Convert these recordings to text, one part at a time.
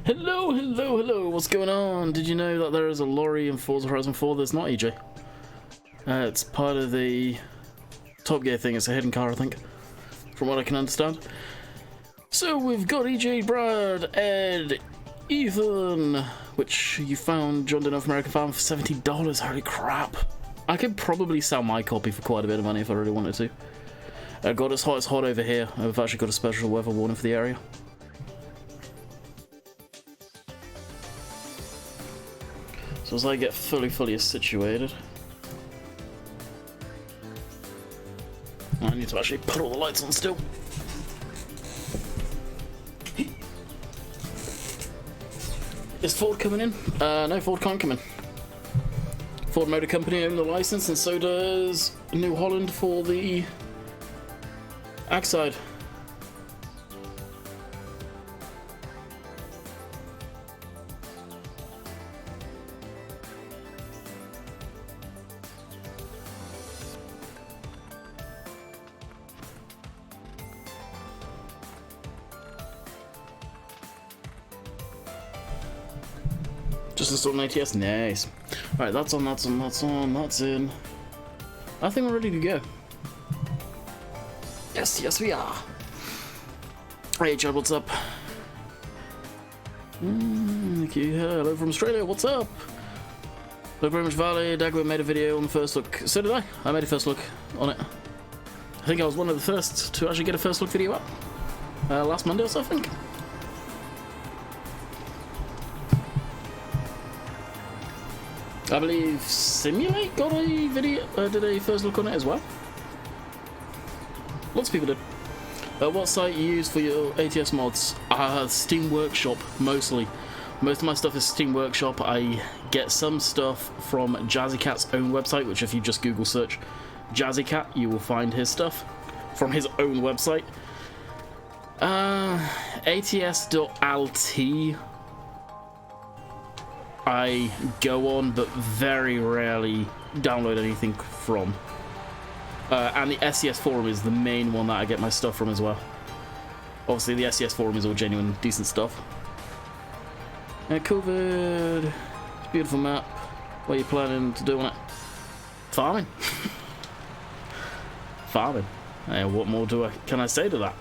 Hello, hello, hello, what's going on? Did you know that there is a lorry in Forza Horizon 4 that's not EJ? It's part of the Top Gear thing, it's a hidden car, I think, from what I can understand. So we've got EJ, Brad, Ed, Ethan, which you found John Deere North American Farm for $70, holy crap. I could probably sell my copy for quite a bit of money if I really wanted to. God, it's hot over here. I've actually got a special weather warning for the area. So as I get fully situated, I need to actually put all the lights on still. Is Ford coming in? No, Ford can't come in. Ford Motor Company own the license, and so does New Holland for the ag side. Just installed an ATS, nice. Right, that's on, that's in. I think we're ready to go. Yes, we are. Hey, Chad, what's up? Thank you. Hello from Australia, what's up? Hello, Greenwich Valley. Dagwood made a video on the first look. So did I. I made a first look on it. I think I was one of the first to actually get a first look video up. Last Monday or so, I think. I believe Simulate got a video, did a first look on it as well. Lots of people did. What site you use for your ATS mods? Steam Workshop, mostly. Most of my stuff is Steam Workshop. I get some stuff from Jazzycat's own website, which if you just Google search Jazzycat, you will find his stuff from his own website. ATS.lt I go on, but very rarely download anything from. And the SES forum is the main one that I get my stuff from as well. Obviously, the SES forum is all genuine, decent stuff. COVID. It's a beautiful map. What are you planning to do on it? Farming. Farming. What more can I say to that?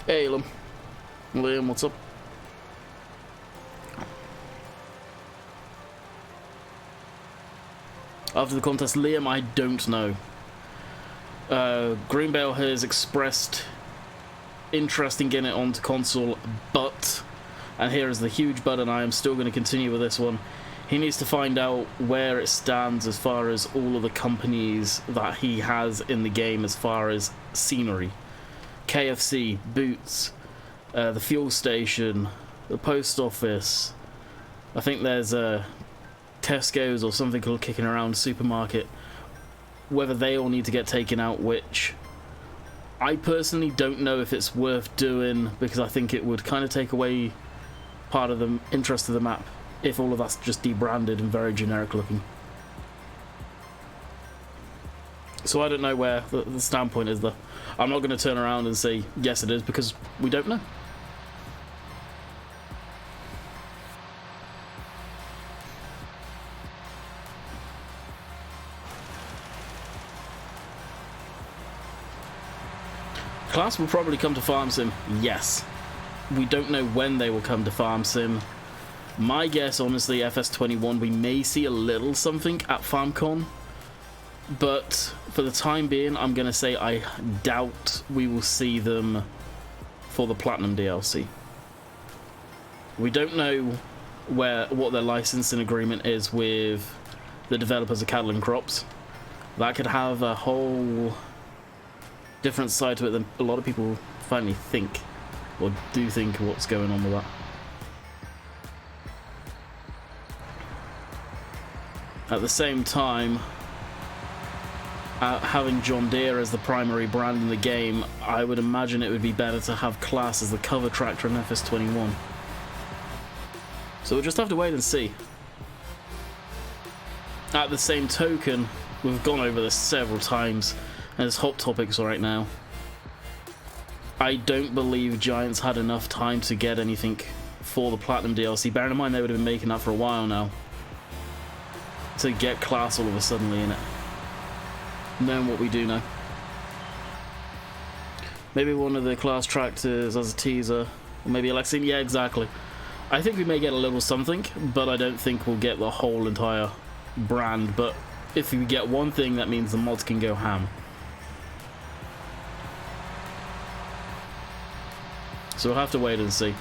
Hey, Liam, what's up? After the contest, Liam, I don't know. Greenbale has expressed interest in getting it onto console, but, and here is the huge but, and I am still going to continue with this one, he needs to find out where it stands as far as all of the companies that he has in the game as far as scenery. KFC, Boots, the fuel station, the post office. I think there's a Tesco's or something called kicking around supermarket. Whether they all need to get taken out, which I personally don't know if it's worth doing, because I think it would kind of take away part of the interest of the map if all of that's just debranded and very generic looking. So I don't know where the standpoint is, though. I'm not going to turn around and say, yes it is, because we don't know. Class will probably come to Farm Sim, yes. We don't know when they will come to Farm Sim. My guess, honestly, FS21, we may see a little something at FarmCon, but for the time being, I'm going to say I doubt we will see them for the Platinum DLC. We don't know what their licensing agreement is with the developers of Cattle and Crops. That could have a whole different side to it than a lot of people finally think, or do think what's going on with that. At the same time, having John Deere as the primary brand in the game, I would imagine it would be better to have Class as the cover tractor in FS21. So we'll just have to wait and see. At the same token, we've gone over this several times, and it's hot topics right now. I don't believe Giants had enough time to get anything for the Platinum DLC. Bearing in mind they would have been making that for a while now, to get Class all of a sudden in it. Knowing what we do now. Maybe one of the Class tractors as a teaser, or maybe Alexian. Yeah, exactly. I think we may get a little something, but I don't think we'll get the whole entire brand. But if we get one thing, that means the mods can go ham. So we'll have to wait and see.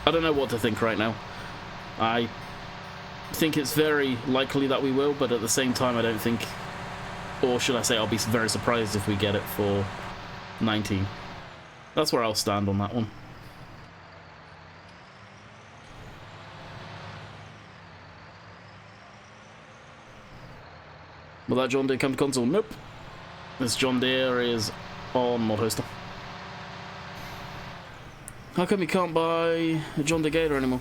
I don't know what to think right now. I think it's very likely that we will, but at the same time I don't think, or should I say I'll be very surprised if we get it for 19. That's where I'll stand on that one. Will that John Deere come to console? Nope. This John Deere is on Mod Hoster. How come you can't buy a John Deere Gator anymore?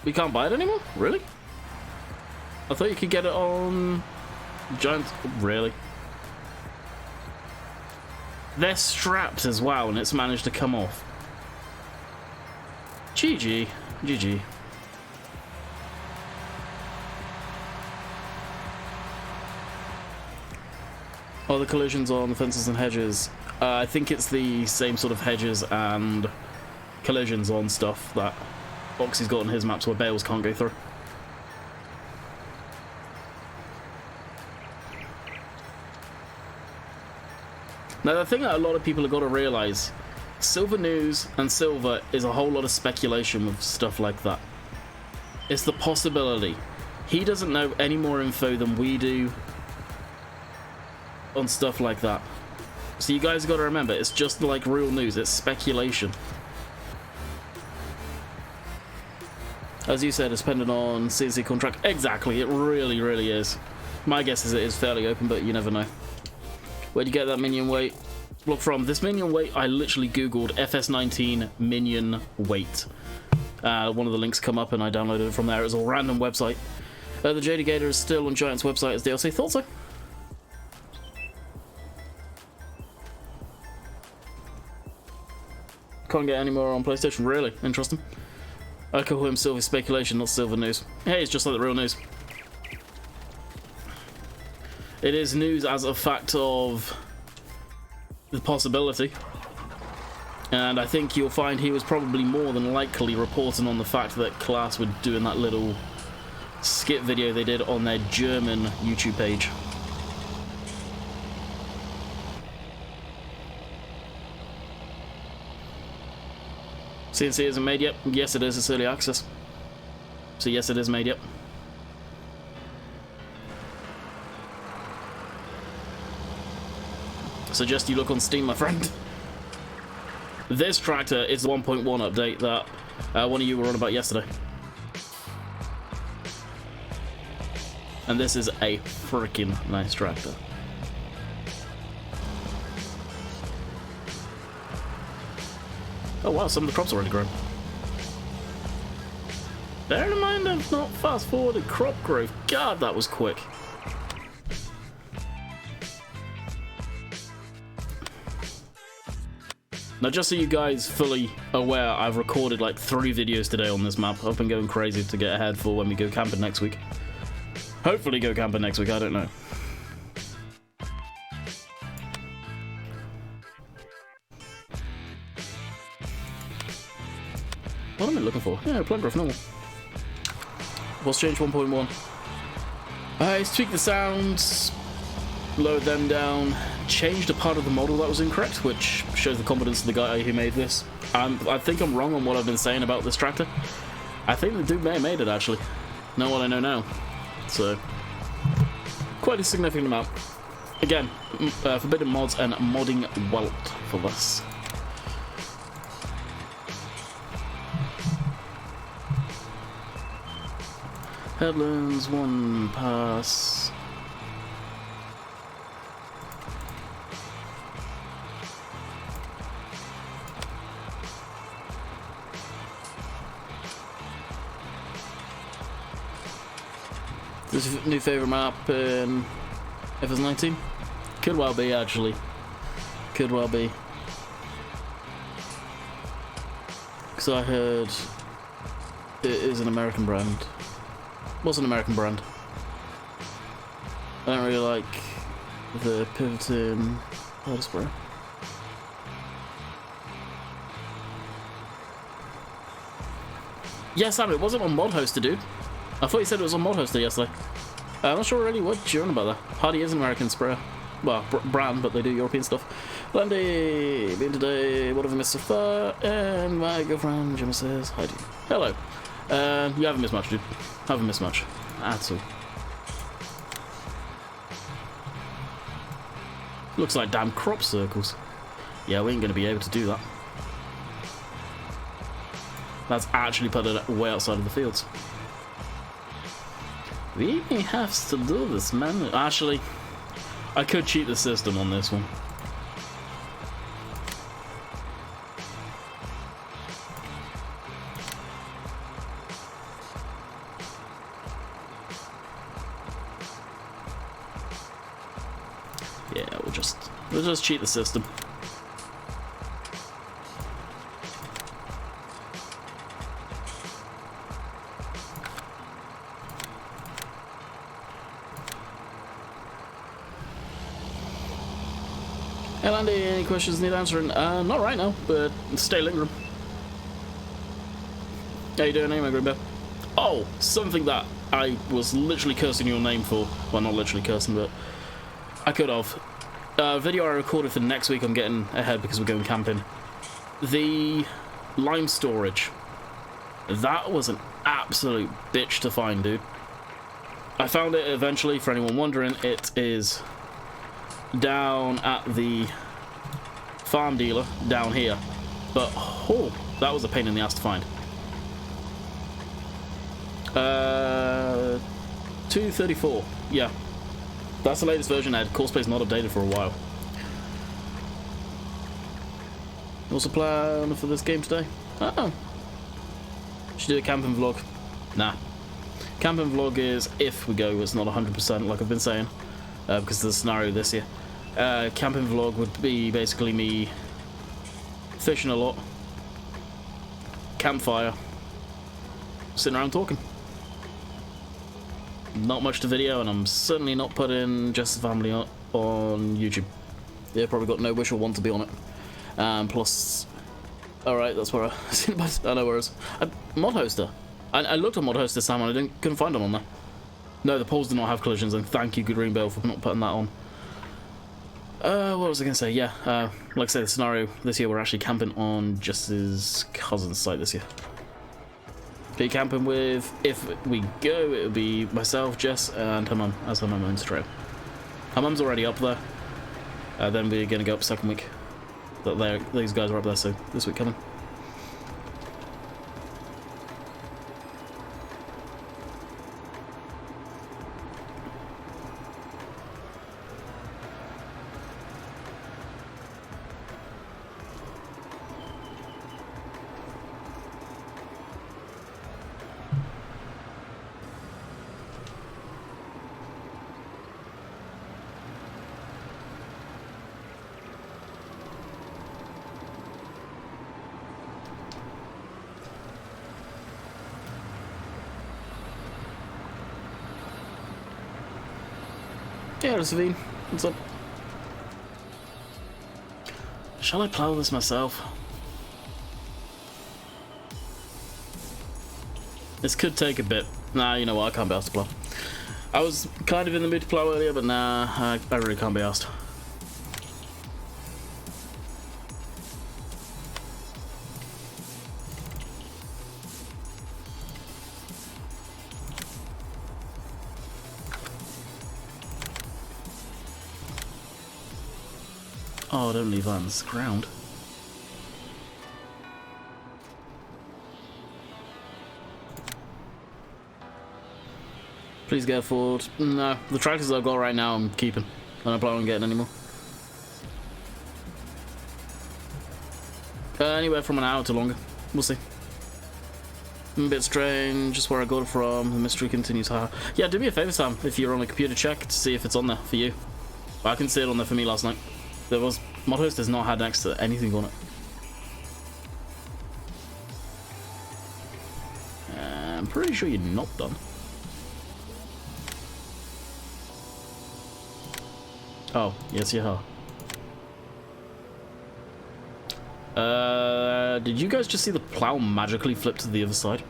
We can't buy it anymore? Really? I thought you could get it on Giants. Really? They're strapped as well, and it's managed to come off. GG. GG. Oh, the collisions on the fences and hedges. I think it's the same sort of hedges and collisions on stuff that Oxy's got on his maps where bales can't go through. Now, the thing that a lot of people have got to realise, Silver News and Silver is a whole lot of speculation with stuff like that. It's the possibility. He doesn't know any more info than we do on stuff like that. So you guys have got to remember, it's just like real news, it's speculation. As you said, it's dependent on CNC contract. Exactly, it really, really is. My guess is it is fairly open, but you never know. Where'd you get that minion weight? Look, from this minion weight, I literally googled FS19 minion weight. One of the links come up and I downloaded it from there. It was a random website. The JD Gator is still on Giant's website as DLC. Thought so. Can't get any more on PlayStation. Really? Interesting. I call him Silver Speculation, not Silver News. Hey, it's just like the real news. It is news as a fact of the possibility. And I think you'll find he was probably more than likely reporting on the fact that Class were doing that little skit video they did on their German YouTube page. CNC isn't made yet? Yes it is, it's early access. So yes it is made yet. Suggest you look on Steam, my friend. This tractor is the 1.1 update that one of you were on about yesterday. And this is a freaking nice tractor. Oh wow, some of the crops already grown. Bearing in mind I've not fast forwarded crop growth. God, that was quick. Now, just so you guys fully aware, I've recorded like 3 videos today on this map. I've been going crazy to get ahead for when we go camping next week. Hopefully go camping next week, I don't know. looking for? Yeah, plant growth normal. What's changed 1.1? It's tweaked the sounds, lowered them down, changed a part of the model that was incorrect, which shows the confidence of the guy who made this. I think I'm wrong on what I've been saying about this tractor. I think the dude may have made it, actually. Know what I know now. So, quite a significant amount. Again, forbidden mods and modding Welt for this. Headlands, 1 pass. This is a new favourite map in FS19? Could well be, actually. Could well be. Because I heard it is an American brand. What's an American brand? I don't really like the pivoting powder spray. Yeah, Sam, it wasn't on Mod Hoster, dude. I thought you said it was on Mod Hoster yesterday. I'm not sure really what you're on about there. Hardy is an American sprayer. Well, brand, but they do European stuff. Landy, been today, what have I missed so far? And my girlfriend, Gemma says, hi, dude. Hello. You haven't missed much, dude. Haven't missed much. At all. Looks like damn crop circles. Yeah, we ain't going to be able to do that. That's actually put it way outside of the fields. We may have to do this, man. Actually, I could cheat the system on this one. Yeah, we'll just cheat the system. Hey Landy, any questions need answering? Not right now, but stay lingering. How you doing anyway, Greenbear? Oh, something that I was literally cursing your name for. Well, not literally cursing, but I could have. Video I recorded for next week, I'm getting ahead because we're going camping. The lime storage. That was an absolute bitch to find, dude. I found it eventually, for anyone wondering. It is down at the farm dealer down here, but oh, that was a pain in the ass to find. 234, yeah, that's the latest version. Ed, Coursplay's not updated for a while. What's the plan for this game today? Oh, should do a camping vlog. Nah, camping vlog is if we go. It's not 100% like I've been saying. Because of the scenario this year. Camping vlog would be basically me fishing a lot, campfire, sitting around talking. Not much to video, and I'm certainly not putting Just the Family on YouTube. They've probably got no wish or want to be on it. Plus, alright, that's where I know where it's. Mod Hoster. I looked at Mod Hoster this time and I couldn't find them on there. No, the poles do not have collisions, and thank you, Green Bell, for not putting that on. What was I going to say? Yeah, like I say, the scenario this year, we're actually camping on Jess's cousin's site this year. Be camping with, if we go, it'll be myself, Jess, and her mum, as her mum owns the trail. Her mum's already up there. Then we're going to go up second week. These guys are up there, so this week coming. Yeah, Savine, what's up? Shall I plough this myself? This could take a bit. Nah, you know what? I can't be asked to plow. I was kind of in the mood to plow earlier, but nah, I really can't be asked. Oh, don't leave that on the ground. Please get forward. No, the tractors I've got right now I'm keeping. I don't plan on getting any more. Anywhere from an hour to longer. We'll see. I'm a bit strange, just where I got it from. The mystery continues. Yeah, do me a favour, Sam, if you're on a computer, check to see if it's on there for you. I can see it on there for me last night. There was... Modhost has not had access to anything on it. I'm pretty sure you're not done. Oh, yes you are. Did you guys just see the plow magically flip to the other side?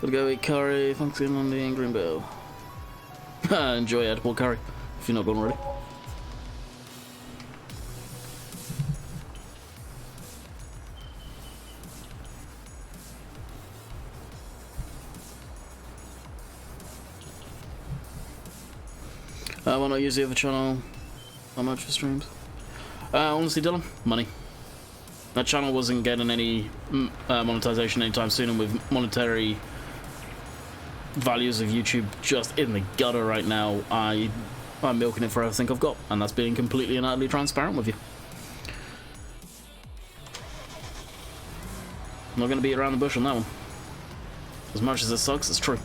Gotta go eat curry, Thanksgiving Monday in Greenville. Enjoy edible curry, if you're not gone already. Why not use the other channel? How much for streams? Honestly, Dylan, money. That channel wasn't getting any monetization anytime soon, and with monetary values of YouTube just in the gutter right now, I'm milking it for everything I've got, and that's being completely and utterly transparent with you. I'm not going to beat around the bush on that one. As much as it sucks, it's true.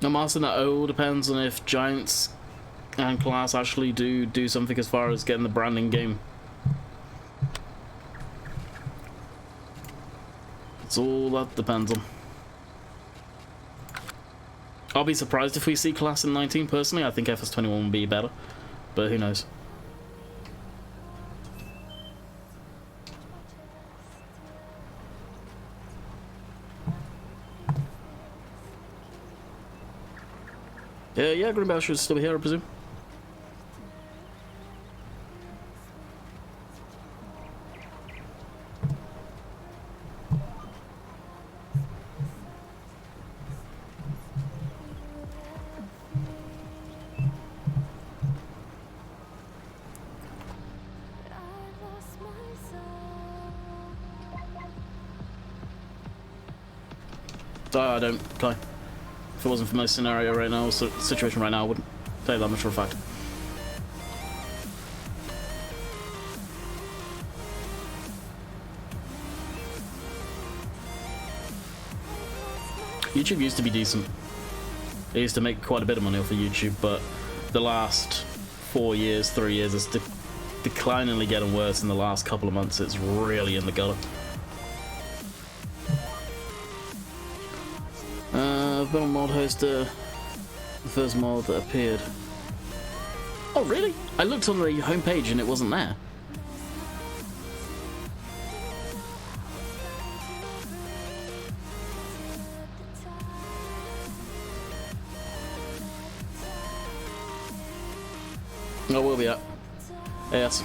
I'm asking that all depends on if Giants and Class actually do something as far as getting the branding game. It's all that depends on. I'll be surprised if we see Class in 19 personally. I think FS21 would be better, but who knows. Yeah, Greenwich should still be here, I presume. I don't, Kai. If it wasn't for my scenario right now, or situation right now, I wouldn't tell you that much for a fact. YouTube used to be decent. I used to make quite a bit of money off of YouTube, but the last 3 years, it's decliningly getting worse. In the last couple of months, it's really in the gutter. I've been on mod hoster, the first mod that appeared. Oh really? I looked on the homepage and it wasn't there. I will be at. Yes.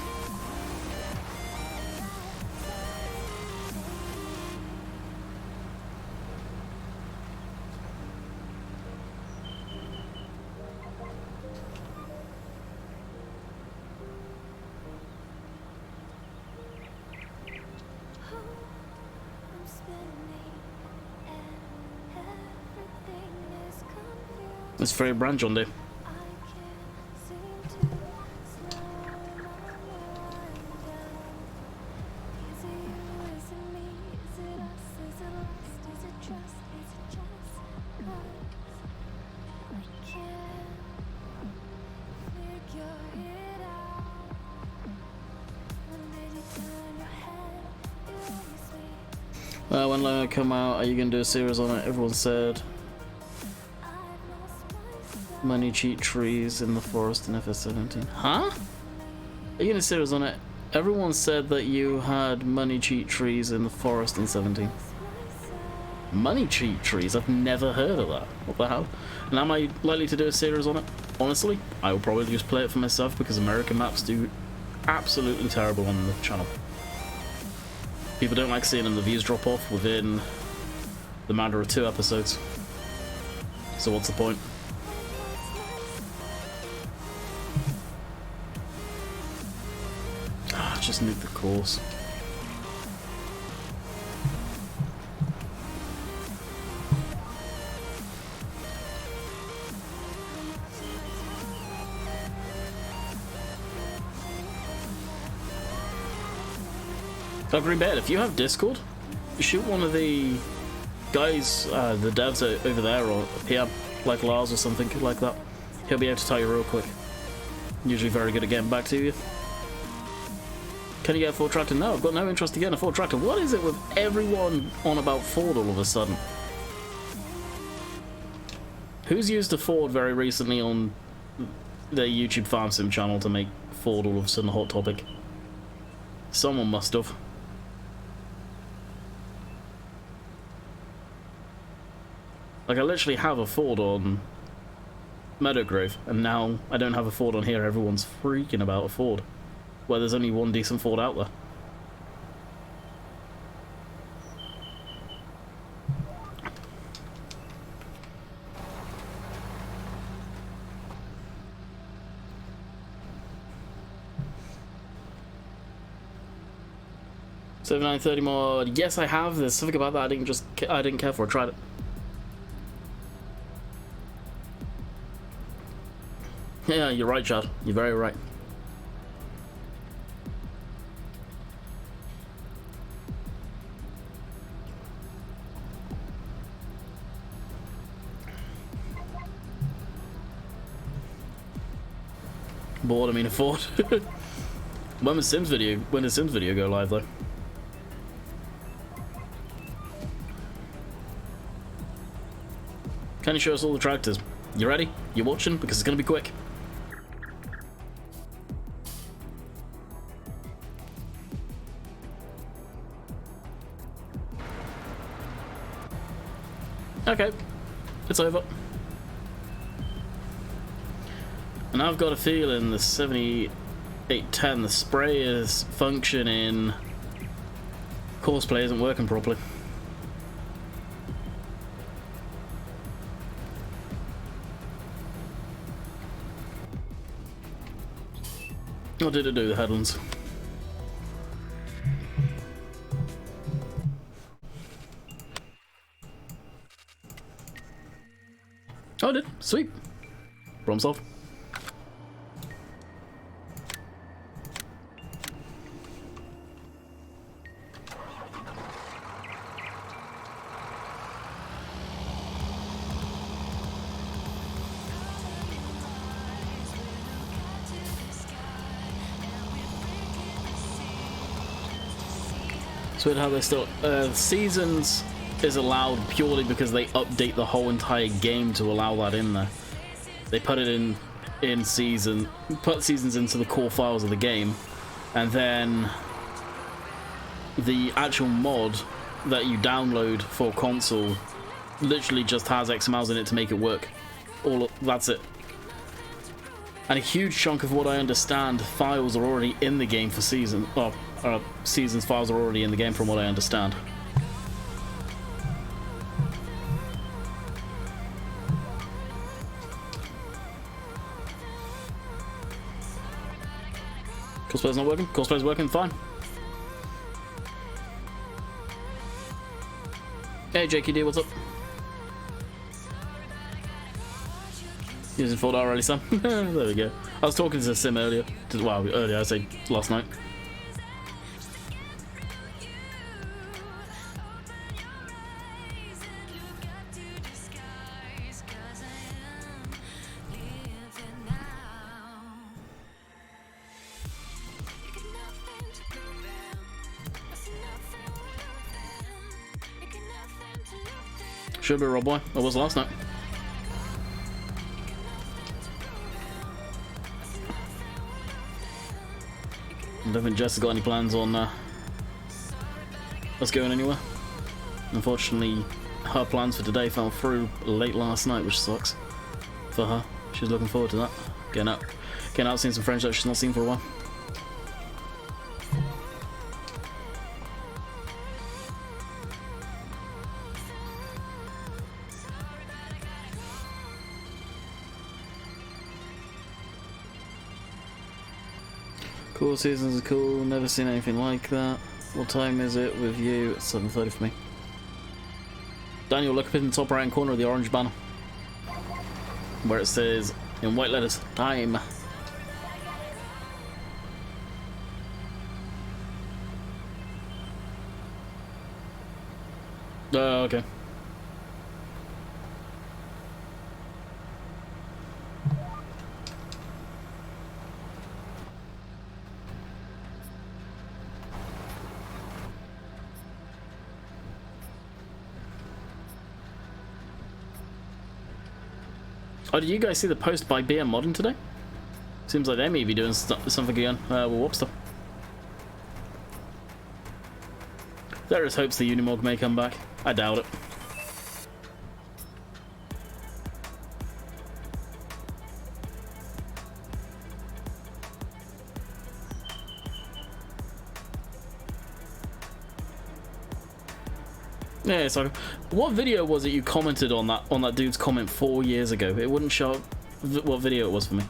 It's very brand John Deere. When Lego come out, are you going to do a series on it? Everyone said money cheat trees in the forest in FS17. Huh? Are you going to series on it? Everyone said that you had money cheat trees in the forest in 17. Money cheat trees? I've never heard of that. What the hell? And am I likely to do a series on it? Honestly, I will probably just play it for myself because American maps do absolutely terrible on the channel. People don't like seeing the views drop off within the matter of 2 episodes. So what's the point? Ah, just nuke the course. Oh, Green Bed, if you have Discord, shoot one of the guys, the devs over there, or PM, like Lars or something like that. He'll be able to tell you real quick. Usually very good at getting back to you. Can you get a Ford tractor? No, I've got no interest in getting a Ford tractor. What is it with everyone on about Ford all of a sudden? Who's used a Ford very recently on their YouTube Farm Sim channel to make Ford all of a sudden a hot topic? Someone must have. Like, I literally have a Ford on Meadowgrove, and now I don't have a Ford on here. Everyone's freaking about a Ford, where there's only one decent Ford out there. So 930 mod. Yes, I have. There's something about that I didn't care for. I tried it. Yeah, you're right, Chad. You're very right. Bored, I mean afford. When does Sims video go live though? Can you show us all the tractors? You ready? You watching? Because it's gonna be quick. Okay, it's over. And I've got a feeling the 7810, the spray is functioning. Courseplay isn't working properly. What did it do, the headlands? Oh, I did. Sweet. Problem solved. It's weird how they still seasons is allowed purely because they update the whole entire game to allow that in there. They put it in season, put seasons into the core files of the game, and then the actual mod that you download for console literally just has X miles in it to make it work. That's it. And a huge chunk of what I understand, files are already in the game for season. Well, seasons files are already in the game from what I understand. Cosplay's not working? Cosplay's working fine. Hey JKD, what's up? Using 4 already, Sam? There we go. I was talking to Sim earlier. Well, earlier, I say last night. Should be, Rob Boy. It was last night. I don't think Jess has got any plans on us going anywhere. Unfortunately, her plans for today fell through late last night, which sucks for her. She's looking forward to that. Getting out, seeing some friends that she's not seen for a while. Cool seasons are cool, never seen anything like that. What time is it with you? It's 7:30 for me. Daniel, look up in the top right hand corner of the orange banner where it says in white letters, time. Okay. Oh, did you guys see the post by BM Modding today? Seems like they may be doing something again. Well, whoops though. There is hopes the Unimog may come back. I doubt it. Yeah, so what video was it you commented on that dude's comment 4 years ago? It wouldn't show up what video it was for me.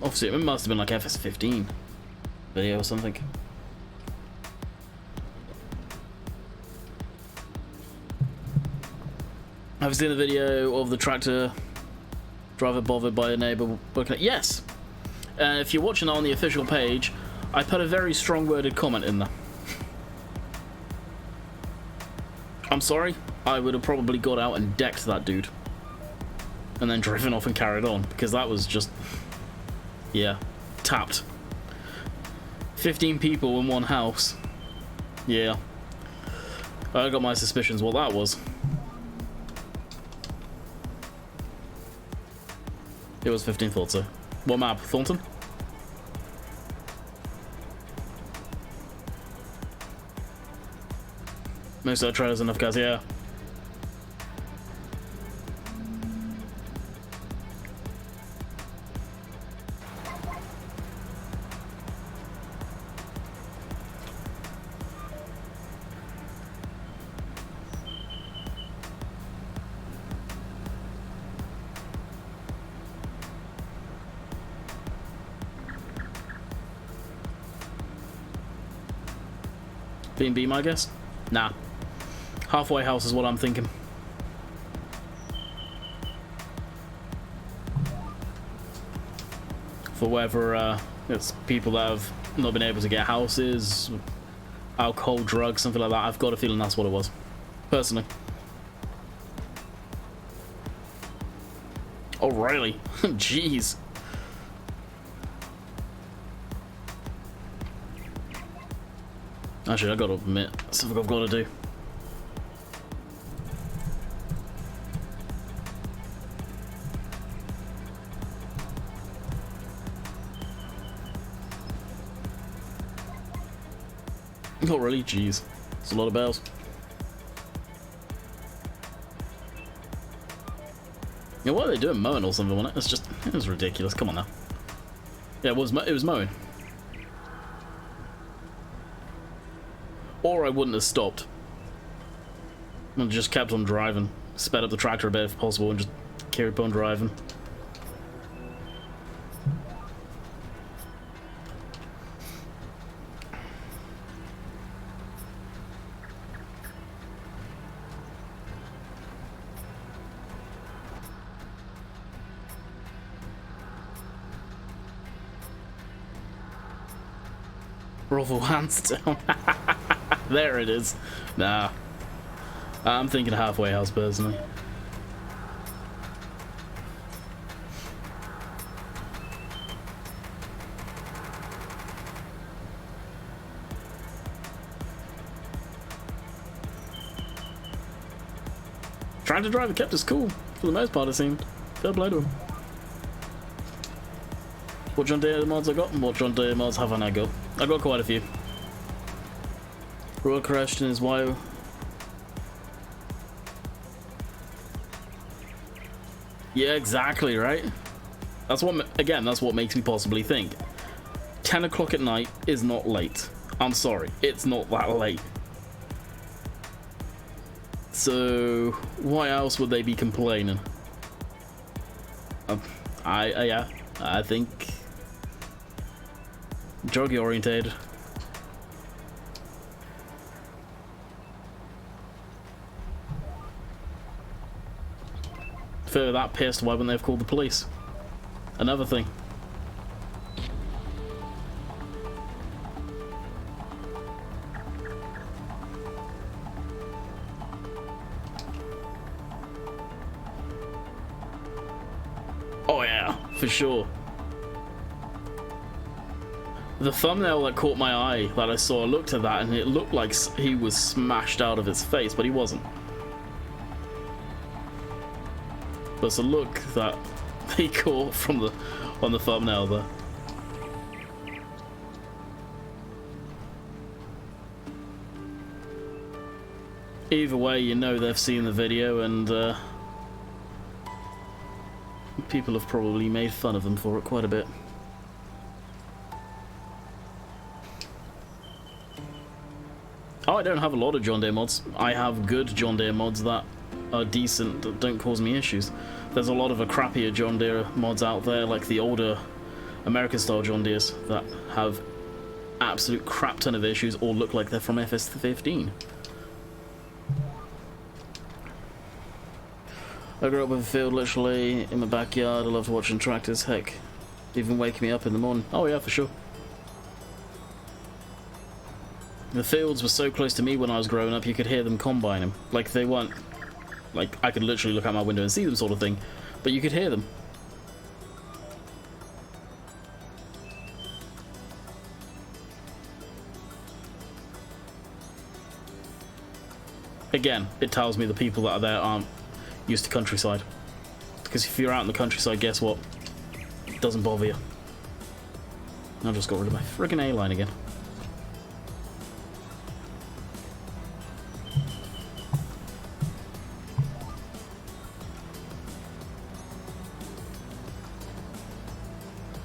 Obviously, it must have been like FS15 video or something. I've seen the video of the tractor driver bothered by a neighbour. Yes! If you're watching that on the official page, I put a very strong-worded comment in there. I'm sorry, I would have probably got out and decked that dude. And then driven off and carried on, because that was just... yeah, tapped. 15 people in one house. Yeah. I got my suspicions what that was. It was 15 thought so. What map? Thornton? Most of the trailers enough guys, yeah. B&B, my guess? Nah. Halfway house is what I'm thinking. For whether it's people that have not been able to get houses, alcohol, drugs, something like that, I've got a feeling that's what it was. Personally. Oh, really? Jeez. Actually, I gotta admit, that's something I've got to do. Not really, jeez. It's a lot of bells. Yeah, what are they doing? Mowing or something on it? It's just, it was ridiculous. Come on now. Yeah, it was mowing. Or I wouldn't have stopped. I just kept on driving. Sped up the tractor a bit if possible and just carried on driving. Roll hands down. There it is. Nah. I'm thinking halfway house personally. Tractor driver kept us cool for the most part, it seemed. Fair play to him. What John Deere mods I got, and what John Deere mods haven't I got? I got quite a few. Road question is why. Yeah, exactly, right? That's what, again, that's what makes me possibly think 10 o'clock at night is not late. I'm sorry, it's not that late. So why else would they be complaining? Yeah, I think drug oriented. If they were that pissed, why wouldn't they have called the police? Another thing. Oh yeah, for sure. The thumbnail that caught my eye that I saw, I looked at that and it looked like he was smashed out of his face, but he wasn't. But it's a look that he caught from on the thumbnail there. Either way, you know they've seen the video and people have probably made fun of them for it quite a bit. Oh, I don't have a lot of John Deere mods. I have good John Deere mods that are decent, that don't cause me issues. There's a lot of crappier John Deere mods out there, like the older American-style John Deeres that have absolute crap ton of issues or look like they're from FS15. I grew up with a field literally in my backyard. I loved watching tractors. Heck, even wake me up in the morning. Oh yeah, for sure. The fields were so close to me when I was growing up, you could hear them combining. Like, they weren't, like, I could literally look out my window and see them sort of thing, but you could hear them. Again, it tells me the people that are there aren't used to countryside. Because if you're out in the countryside, guess what? It doesn't bother you. I just got rid of my friggin' A-line again.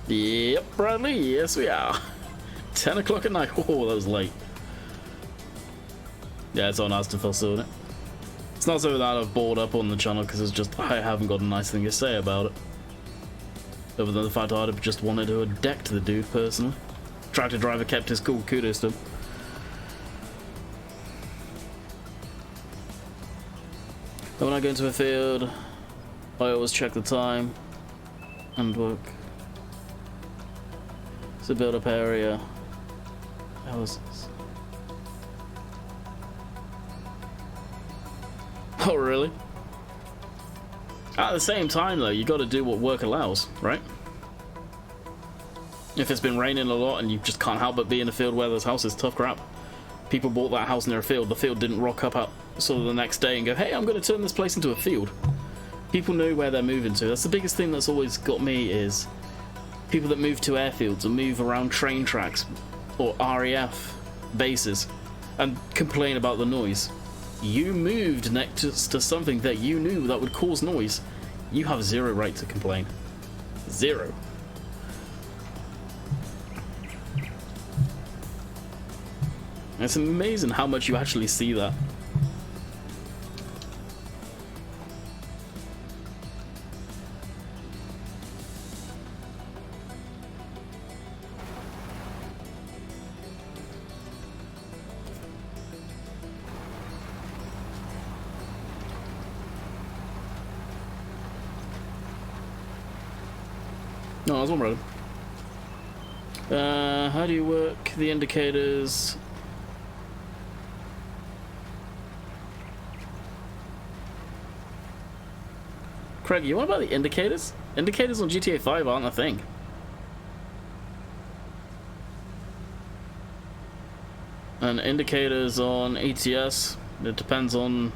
Yep, Bradley, yes we are. 10 o'clock at night. Oh, that was late. Yeah, it's on Aston isn't it? It's not so that I've bored up on the channel, because it's just I haven't got a nice thing to say about it. Other than the fact I'd have just wanted to have decked the dude, personally. Tractor driver kept his cool, kudos to him. And when I go into a field, I always check the time and work. To build up area. Houses. Oh, really? At the same time, though, you got to do what work allows, right? If it's been raining a lot and you just can't help but be in a field where there's houses, tough crap. People bought that house near a field. The field didn't rock up out sort of the next day and go, hey, I'm going to turn this place into a field. People know where they're moving to. That's the biggest thing that's always got me is people that move to airfields or move around train tracks or RAF bases and complain about the noise. You moved next to something that you knew that would cause noise. You have zero right to complain. Zero. It's amazing how much you actually see that. No, there's one road. How do you work the indicators? Craig, you want about the indicators? Indicators on GTA 5 aren't a thing. And indicators on ATS, it depends on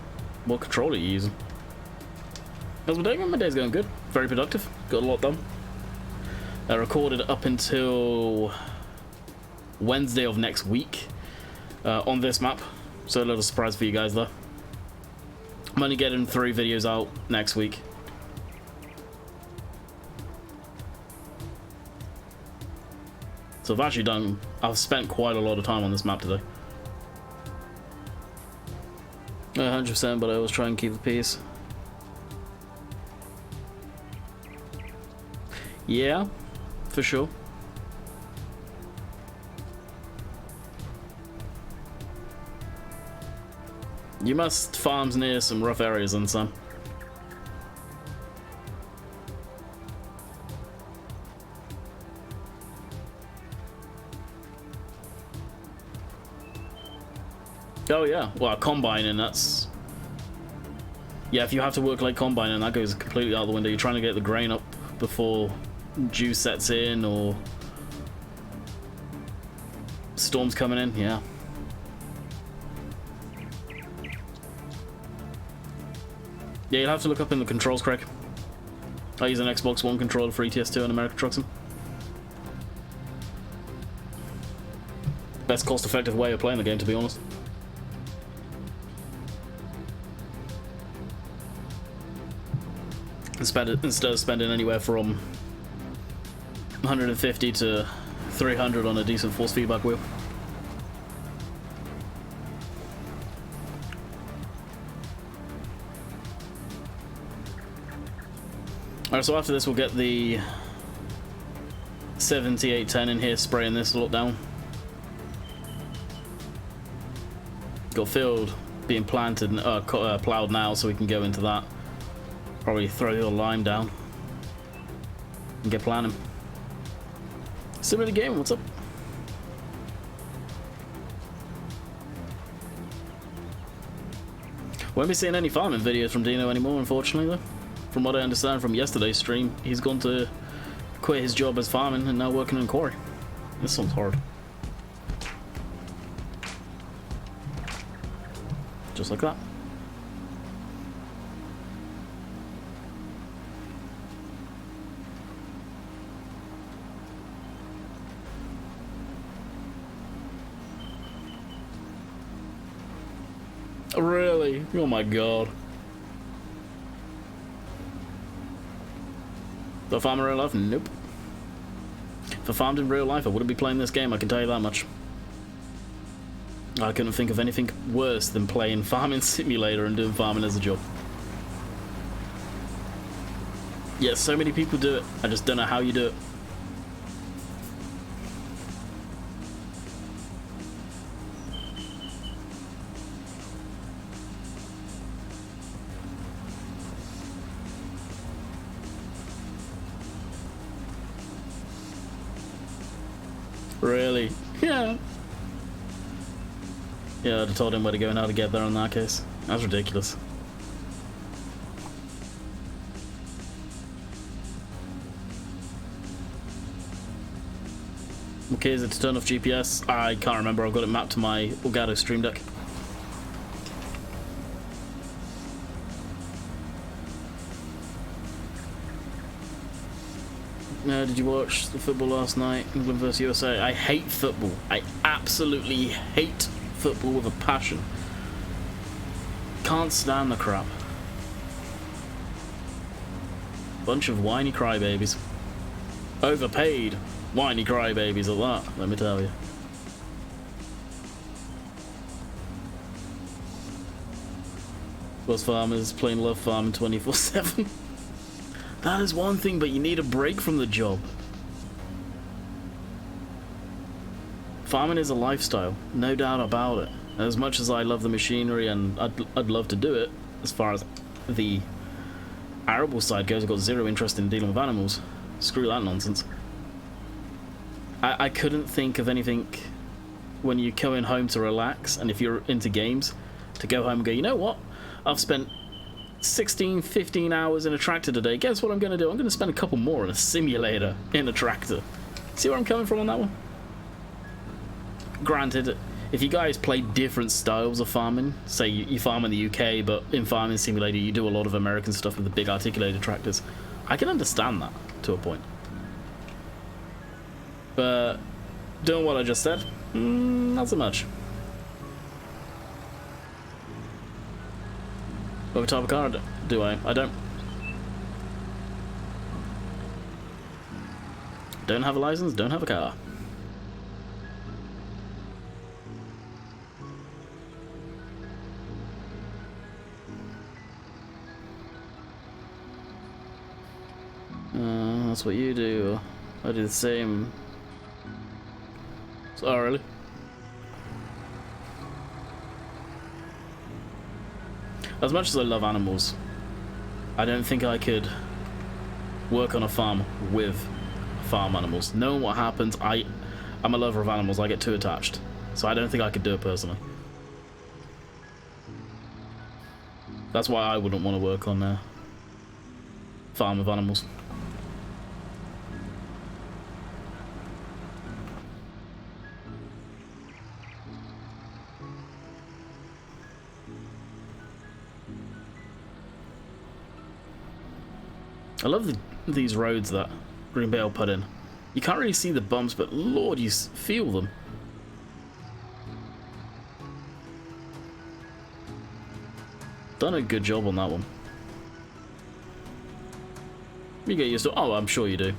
what controller you're using. How's my day? My day's going good. Very productive. Got a lot done. I recorded up until Wednesday of next week on this map. So a little surprise for you guys there. I'm only getting 3 videos out next week. So I've spent quite a lot of time on this map today. 100%, but I always try and keep the peace. Yeah, for sure. You must farms near some rough areas and some. Oh yeah, well, combining, that's... Yeah, if you have to work like combining, that goes completely out the window. You're trying to get the grain up before dew sets in, or storms coming in, yeah. Yeah, you'll have to look up in the controls, Craig. I use an Xbox One controller for ETS2 and American Truck Sim. Best cost-effective way of playing the game, to be honest. Instead of spending anywhere from 150 to 300 on a decent force feedback wheel. Alright, so after this we'll get the 7810 in here spraying this lot down. Got field being planted and ploughed now, so we can go into that. Probably throw the lime down and get planting. Similar game, what's up? Won't be seeing any farming videos from Dino anymore, unfortunately, though. From what I understand from yesterday's stream, he's gone to quit his job as farming and now working in a quarry. This sounds hard. Just like that. Really? Oh my god. Do I farm in real life? Nope. If I farmed in real life, I wouldn't be playing this game, I can tell you that much. I couldn't think of anything worse than playing Farming Simulator and doing farming as a job. Yeah, so many people do it. I just don't know how you do it. Really? Yeah. Yeah, I'd have told him where to go and how to get there in that case. That's ridiculous. Okay, is it to turn off GPS? I can't remember. I've got it mapped to my Elgato Stream Deck. Did you watch the football last night? England vs USA. I hate football. I absolutely hate football with a passion. Can't stand the crap. Bunch of whiny crybabies. Overpaid whiny crybabies at that, let me tell you. Plus farmers plain love farming 24/7. That is one thing, but you need a break from the job. Farming is a lifestyle, no doubt about it. As much as I love the machinery and I'd love to do it, as far as the arable side goes, I've got zero interest in dealing with animals. Screw that nonsense. I couldn't think of anything when you're going home to relax, and if you're into games, to go home and go, you know what? I've spent 16, 15 hours in a tractor today. Guess what I'm going to do? I'm going to spend a couple more in a simulator in a tractor. See where I'm coming from on that one? Granted, if you guys play different styles of farming, say you farm in the UK, but in Farming Simulator you do a lot of American stuff with the big articulated tractors, I can understand that to a point. But doing what I just said, not so much. What type of car do I? I don't have a license, don't have a car. That's what you do. I do the same. Oh, really? As much as I love animals, I don't think I could work on a farm with farm animals. Knowing what happens, I'm a lover of animals. I get too attached, so I don't think I could do it personally. That's why I wouldn't want to work on a farm of animals. I love these roads that Green Bale put in. You can't really see the bumps, but Lord, you feel them. Done a good job on that one. You get used to it. Oh, I'm sure you do.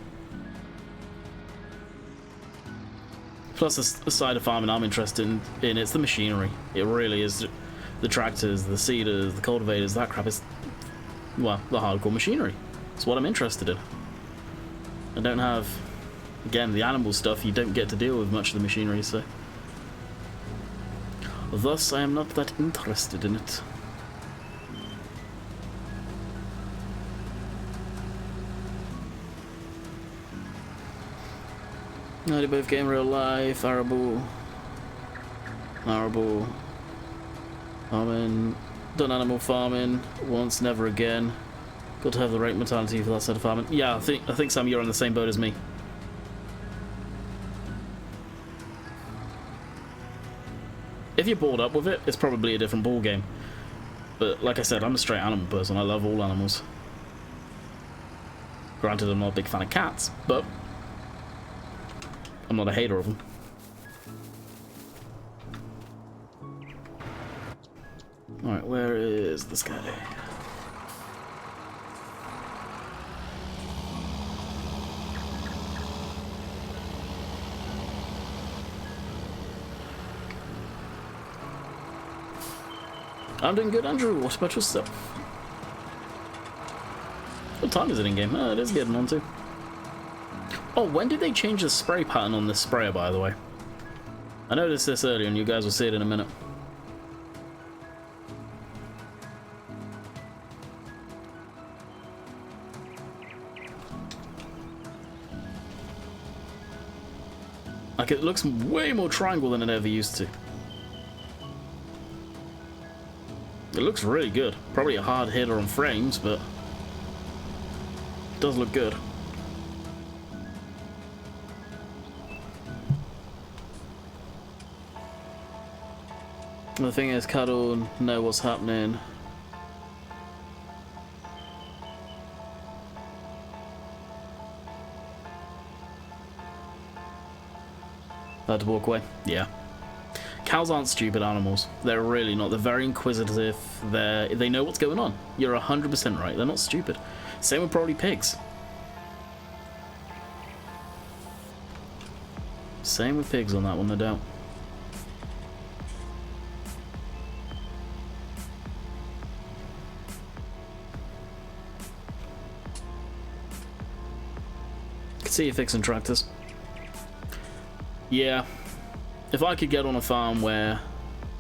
Plus, the side of farming I'm interested in, it's the machinery. It really is. The tractors, the seeders, the cultivators, that crap is, well, the hardcore machinery. It's what I'm interested in. I don't have, again, the animal stuff, you don't get to deal with much of the machinery, so thus I am not that interested in it. No, they both game real life, arable, farming, done animal farming once, never again. Got to have the right mentality for that side of farming. Yeah, I think Sam, you're on the same boat as me. If you're bored up with it, it's probably a different ball game. But like I said, I'm a straight animal person. I love all animals. Granted, I'm not a big fan of cats, but I'm not a hater of them. Alright, where is this guy? I'm doing good, Andrew. What about yourself? What time is it in game? Oh, it is getting on to. Oh, when did they change the spray pattern on this sprayer, by the way? I noticed this earlier, and you guys will see it in a minute. Like, it looks way more triangle than it ever used to. It looks really good. Probably a hard hitter on frames, but it does look good. The thing is, cattle know what's happening. Had to walk away. Yeah. Cows aren't stupid animals. They're really not. They're very inquisitive. They know what's going on. You're 100% right. They're not stupid. Same with probably pigs. Same with pigs on that one, no doubt. Can see you fixing tractors. Yeah. If I could get on a farm where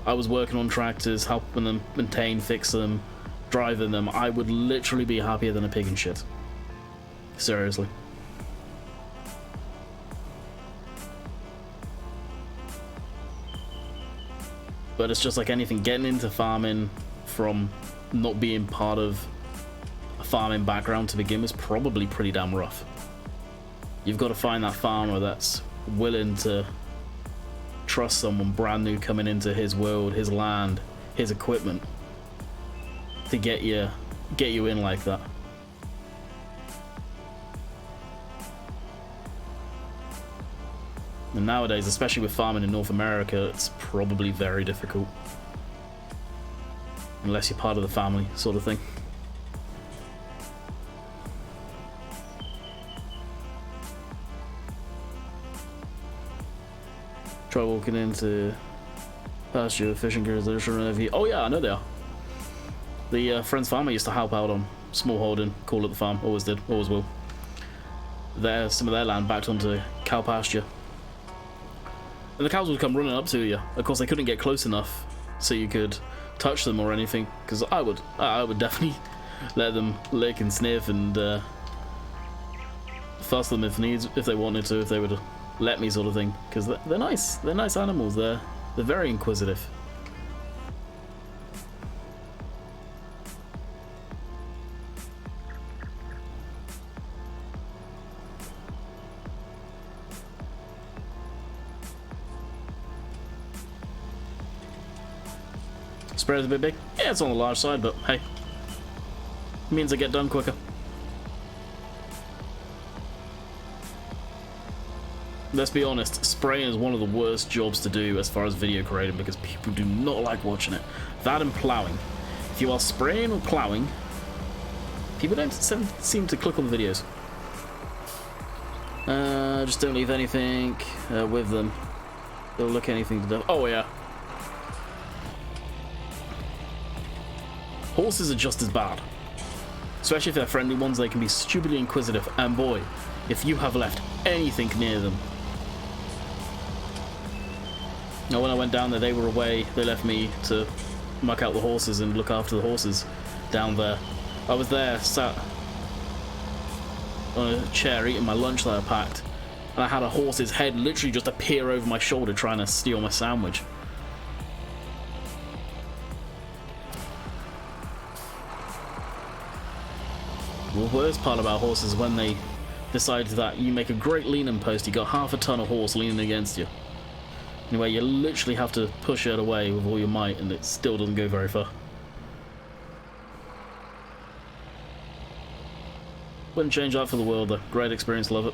I was working on tractors, helping them maintain, fix them, driving them, I would literally be happier than a pig in shit. Seriously. But it's just like anything, getting into farming from not being part of a farming background to begin with is probably pretty damn rough. You've got to find that farmer that's willing to trust someone brand new coming into his world, his land, his equipment to get you in like that. And nowadays, especially with farming in North America, it's probably very difficult. Unless you're part of the family, sort of thing. Try walking into pasture, fishing gears, oh yeah, I know they are. The friend's farmer used to help out on small holding, call at the farm, always did, always will. Some of their land backed onto cow pasture. And the cows would come running up to you. Of course, they couldn't get close enough so you could touch them or anything, because I would definitely let them lick and sniff and fuss them if they wanted to, if they would let me, sort of thing, because they're nice animals. They're very inquisitive. Sprayer's a bit big. Yeah, it's on the large side, but hey, it means I get done quicker. Let's be honest, spraying is one of the worst jobs to do as far as video creating, because people do not like watching it. That and ploughing. If you are spraying or ploughing, people don't seem to click on the videos. Just don't leave anything with them. They'll look anything to do. Oh yeah. Horses are just as bad. Especially if they're friendly ones, they can be stupidly inquisitive, and boy, if you have left anything near them. Now, when I went down there, they were away. They left me to muck out the horses and look after the horses down there. I was there, sat on a chair eating my lunch that I packed, and I had a horse's head literally just appear over my shoulder trying to steal my sandwich. The worst part about horses is when they decide that you make a great leaning post, you got half a ton of horse leaning against you. Anyway, you literally have to push it away with all your might, and it still doesn't go very far. Wouldn't change that for the world though. Great experience, love it.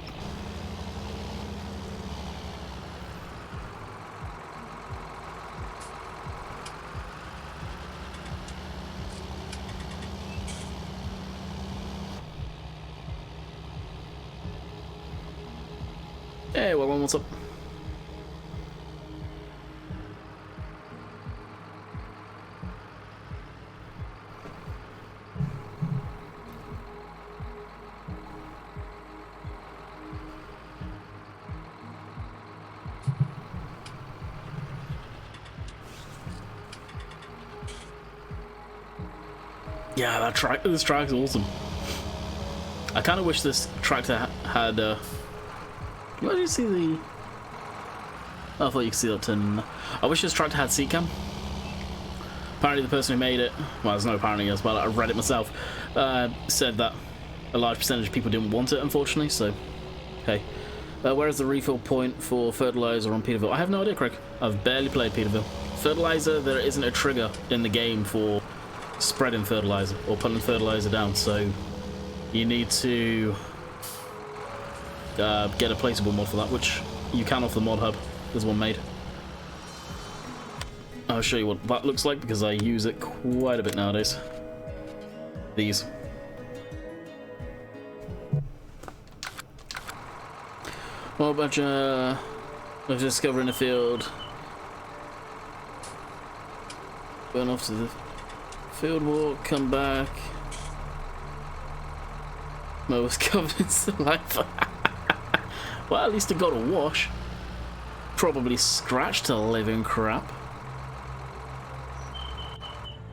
Hey, well, what's up? Yeah, this track's awesome. I kind of wish this tractor had. Where do you see the? Oh, I thought you could see that turn. I wish this tractor had seat cam. Apparently, the person who made it, well, there's no apparently, yes, but I read it myself, said that a large percentage of people didn't want it, unfortunately. So, hey, where is the refill point for fertilizer on Peterville? I have no idea, Craig. I've barely played Peterville. Fertilizer, there isn't a trigger in the game for spreading fertilizer or putting fertilizer down, so you need to get a placeable mod for that, which you can off the mod hub. There's one made. I'll show you what that looks like because I use it quite a bit nowadays. These. What about of discovering a field? Going off to the field walk, come back. I was covered in saliva. Well, at least it got a wash. Probably scratched a living crap.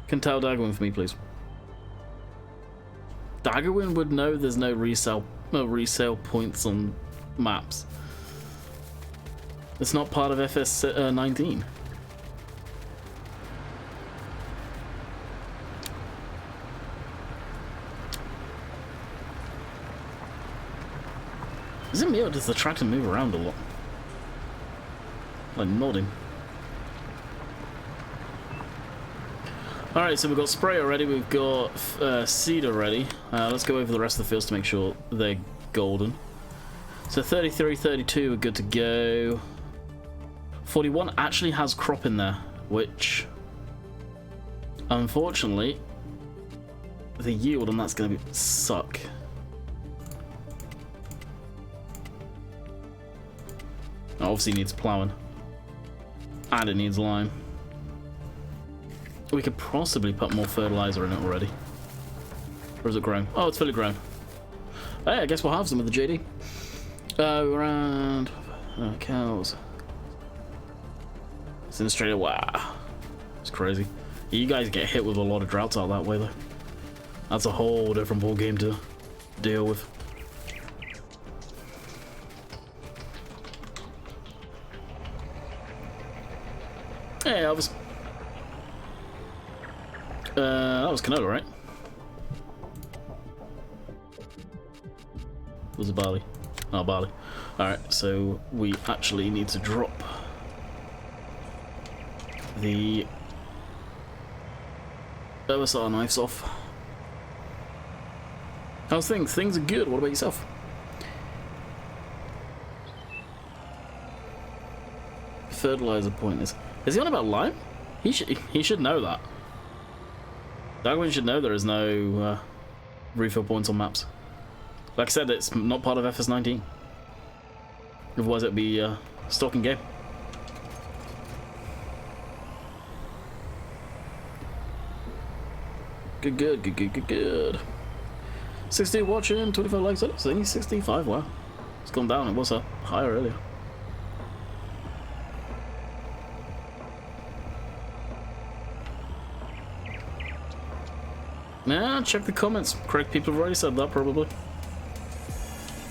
Can tell Daggerwin for me, please. Daggerwin would know there's no resale points on maps. It's not part of FS 19. Is it me or does the tractor move around a lot? Like nodding. Alright, so we've got spray already, we've got seed already. Let's go over the rest of the fields to make sure they're golden. So 33, 32 are good to go. 41 actually has crop in there, which unfortunately the yield on that's going to suck. It obviously needs ploughing. And it needs lime. We could possibly put more fertilizer in it already. Or is it grown? Oh, it's fully grown. Hey, I guess we'll have some with the JD. Around cows. It's in Australia. Wow. It's crazy. You guys get hit with a lot of droughts out that way, though. That's a whole different ball game to deal with. Hey, I was... that was canola, right? Was it barley? Oh, barley. Alright, so we actually need to drop the OSR knives off. How's things? Things are good. What about yourself? Fertilizer point is he on about lime? He should know that. Dagwin should know there is no refill points on maps. Like I said, it's not part of FS19. Otherwise it'd be stock and game. Good. 60 watching, 25 likes. It's only 65. Wow, it's gone down. It was higher earlier. Nah, check the comments. Correct people have already said that, probably.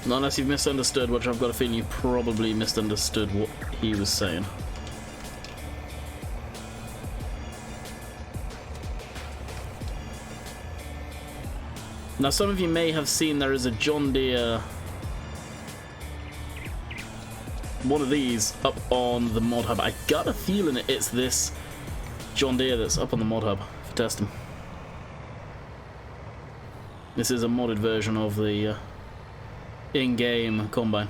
Not unless you've misunderstood, which I've got a feeling you've probably misunderstood what he was saying. Now, some of you may have seen there is a John Deere, one of these, up on the mod hub. I got a feeling it's this John Deere that's up on the mod hub for testing. This is a modded version of the in-game combine.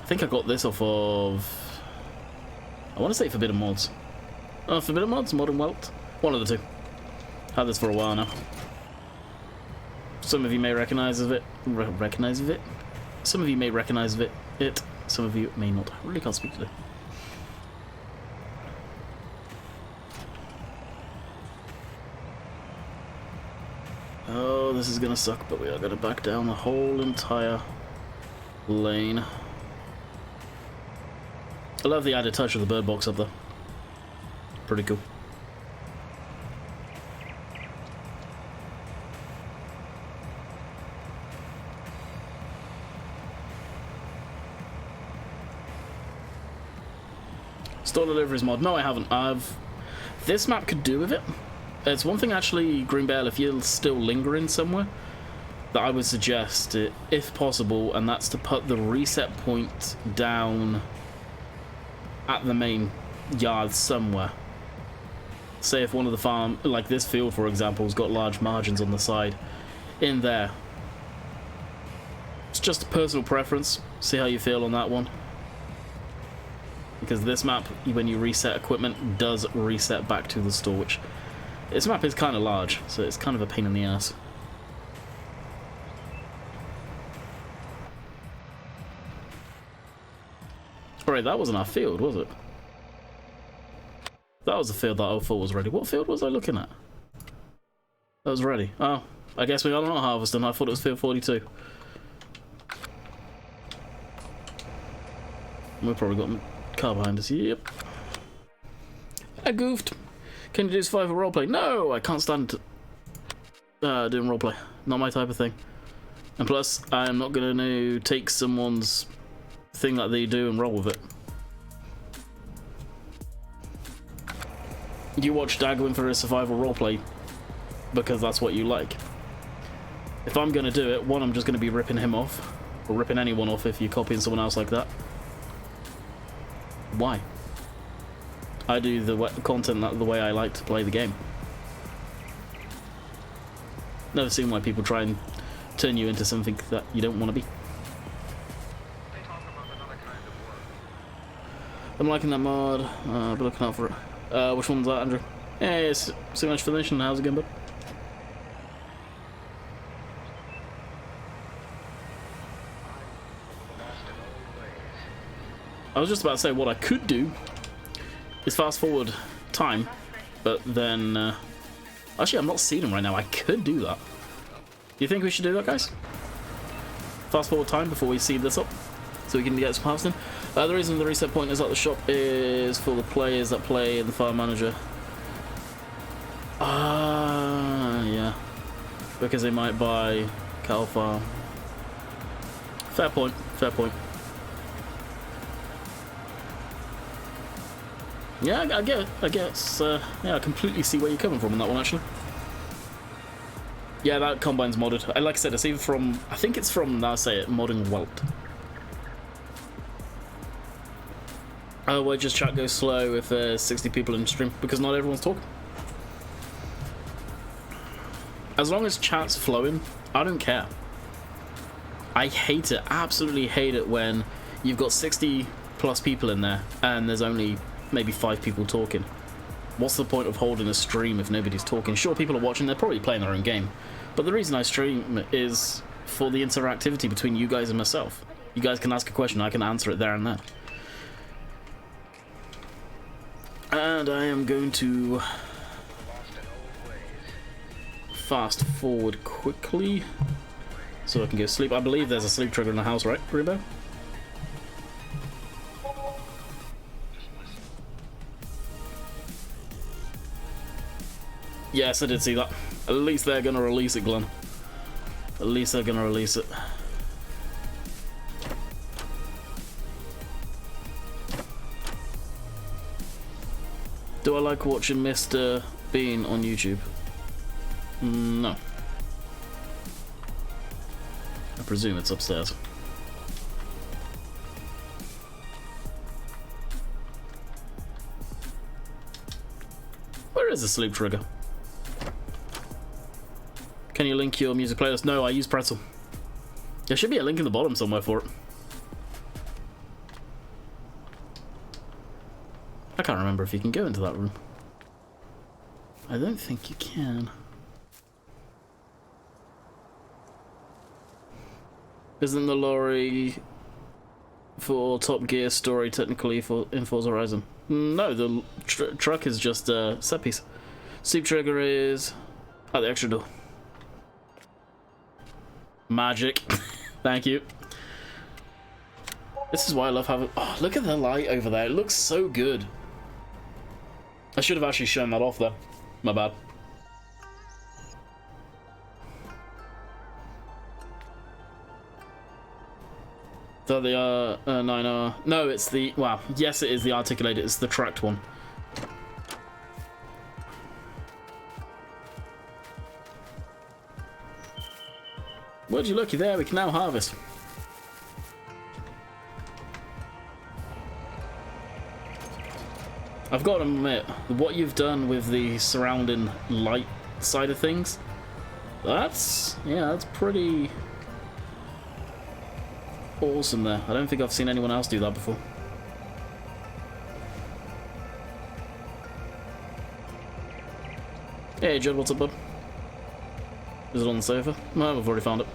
I think I got this off of... I want to say Forbidden Mods. Oh, Forbidden Mods? Modern Welt? One of the two. Had this for a while now. Some of you may recognize it. Some of you may recognize it. Some of you may not. I really can't speak today. Oh, this is gonna suck, but we are gonna back down the whole entire lane. I love the added touch of the bird box up there. Pretty cool. Store deliveries mod. No, I haven't. This map could do with it. It's one thing actually, Greenbale, if you're still lingering somewhere, that I would suggest, if possible, and that's to put the reset point down at the main yard somewhere. Say if one of the farm, like this field for example, has got large margins on the side, in there. It's just a personal preference. See how you feel on that one. Because this map, when you reset equipment, does reset back to the store, which... This map is kind of large, so it's kind of a pain in the ass. Alright, that wasn't our field, was it? That was the field that I thought was ready. What field was I looking at? That was ready. Oh, I guess we got not harvesting. I thought it was field 42. We've probably got a car behind us. Yep. I goofed. Can you do survival roleplay? No, I can't stand doing roleplay. Not my type of thing. And plus, I'm not going to take someone's thing that they do and roll with it. You watch Dagwin for a survival roleplay because that's what you like. If I'm going to do it, one, I'm just going to be ripping him off. or ripping anyone off if you're copying someone else like that. Why? I do the content the way I like to play the game. Never seen why people try and turn you into something that you don't want to be. I'm liking that mod. I'll be looking out for it. Which one's that, Andrew? Hey, it's so much for the mission. How's it going, bud? I was just about to say what I could do is fast forward time, but then actually I'm not seeing him right now. I could do that. Do you think we should do that, guys? Fast forward time before we speed this up, so we can get some harvesting. The reason the reset point is at the shop is for the players that play in the farm manager. Yeah, because they might buy cattle farm. Fair point. Fair point. Yeah, I get it. I guess. Yeah, I completely see where you're coming from in that one, actually. Yeah, that combine's modded. Like I said, it's either from, I think it's from, now I say it, modding Welt. Why just chat goes slow if there's 60 people in the stream? Because not everyone's talking. As long as chat's flowing, I don't care. I hate it, absolutely hate it when you've got 60 plus people in there and there's only maybe 5 people talking. What's the point of holding a stream if nobody's talking? Sure, people are watching, they're probably playing their own game. But the reason I stream is for the interactivity between you guys and myself. You guys can ask a question, I can answer it there and then. And I am going to fast forward quickly so I can go sleep. I believe there's a sleep trigger in the house, right, Greenbo? Yes, I did see that. At least they're gonna release it, Glenn. At least they're gonna release it. Do I like watching Mr. Bean on YouTube? No. I presume it's upstairs. Where is the sleep trigger? Can you link your music playlist? No, I use Pretzel. There should be a link in the bottom somewhere for it. I can't remember if you can go into that room. I don't think you can. Isn't the lorry for Top Gear story technically in Forza Horizon? No, the truck is just a set piece. Sleep trigger is at the extra door. Magic. Thank you. This is why I love having... Oh, look at the light over there. It looks so good. I should have actually shown that off, though. My bad. So the 9R... No, it's the... Wow. Yes, it is the articulated. It's the tracked one. Would you looky there? We can now harvest. I've got to admit, what you've done with the surrounding light side of things, that's pretty awesome there. I don't think I've seen anyone else do that before. Hey Judd, what's up, bud? Is it on the sofa? No, we've already found it.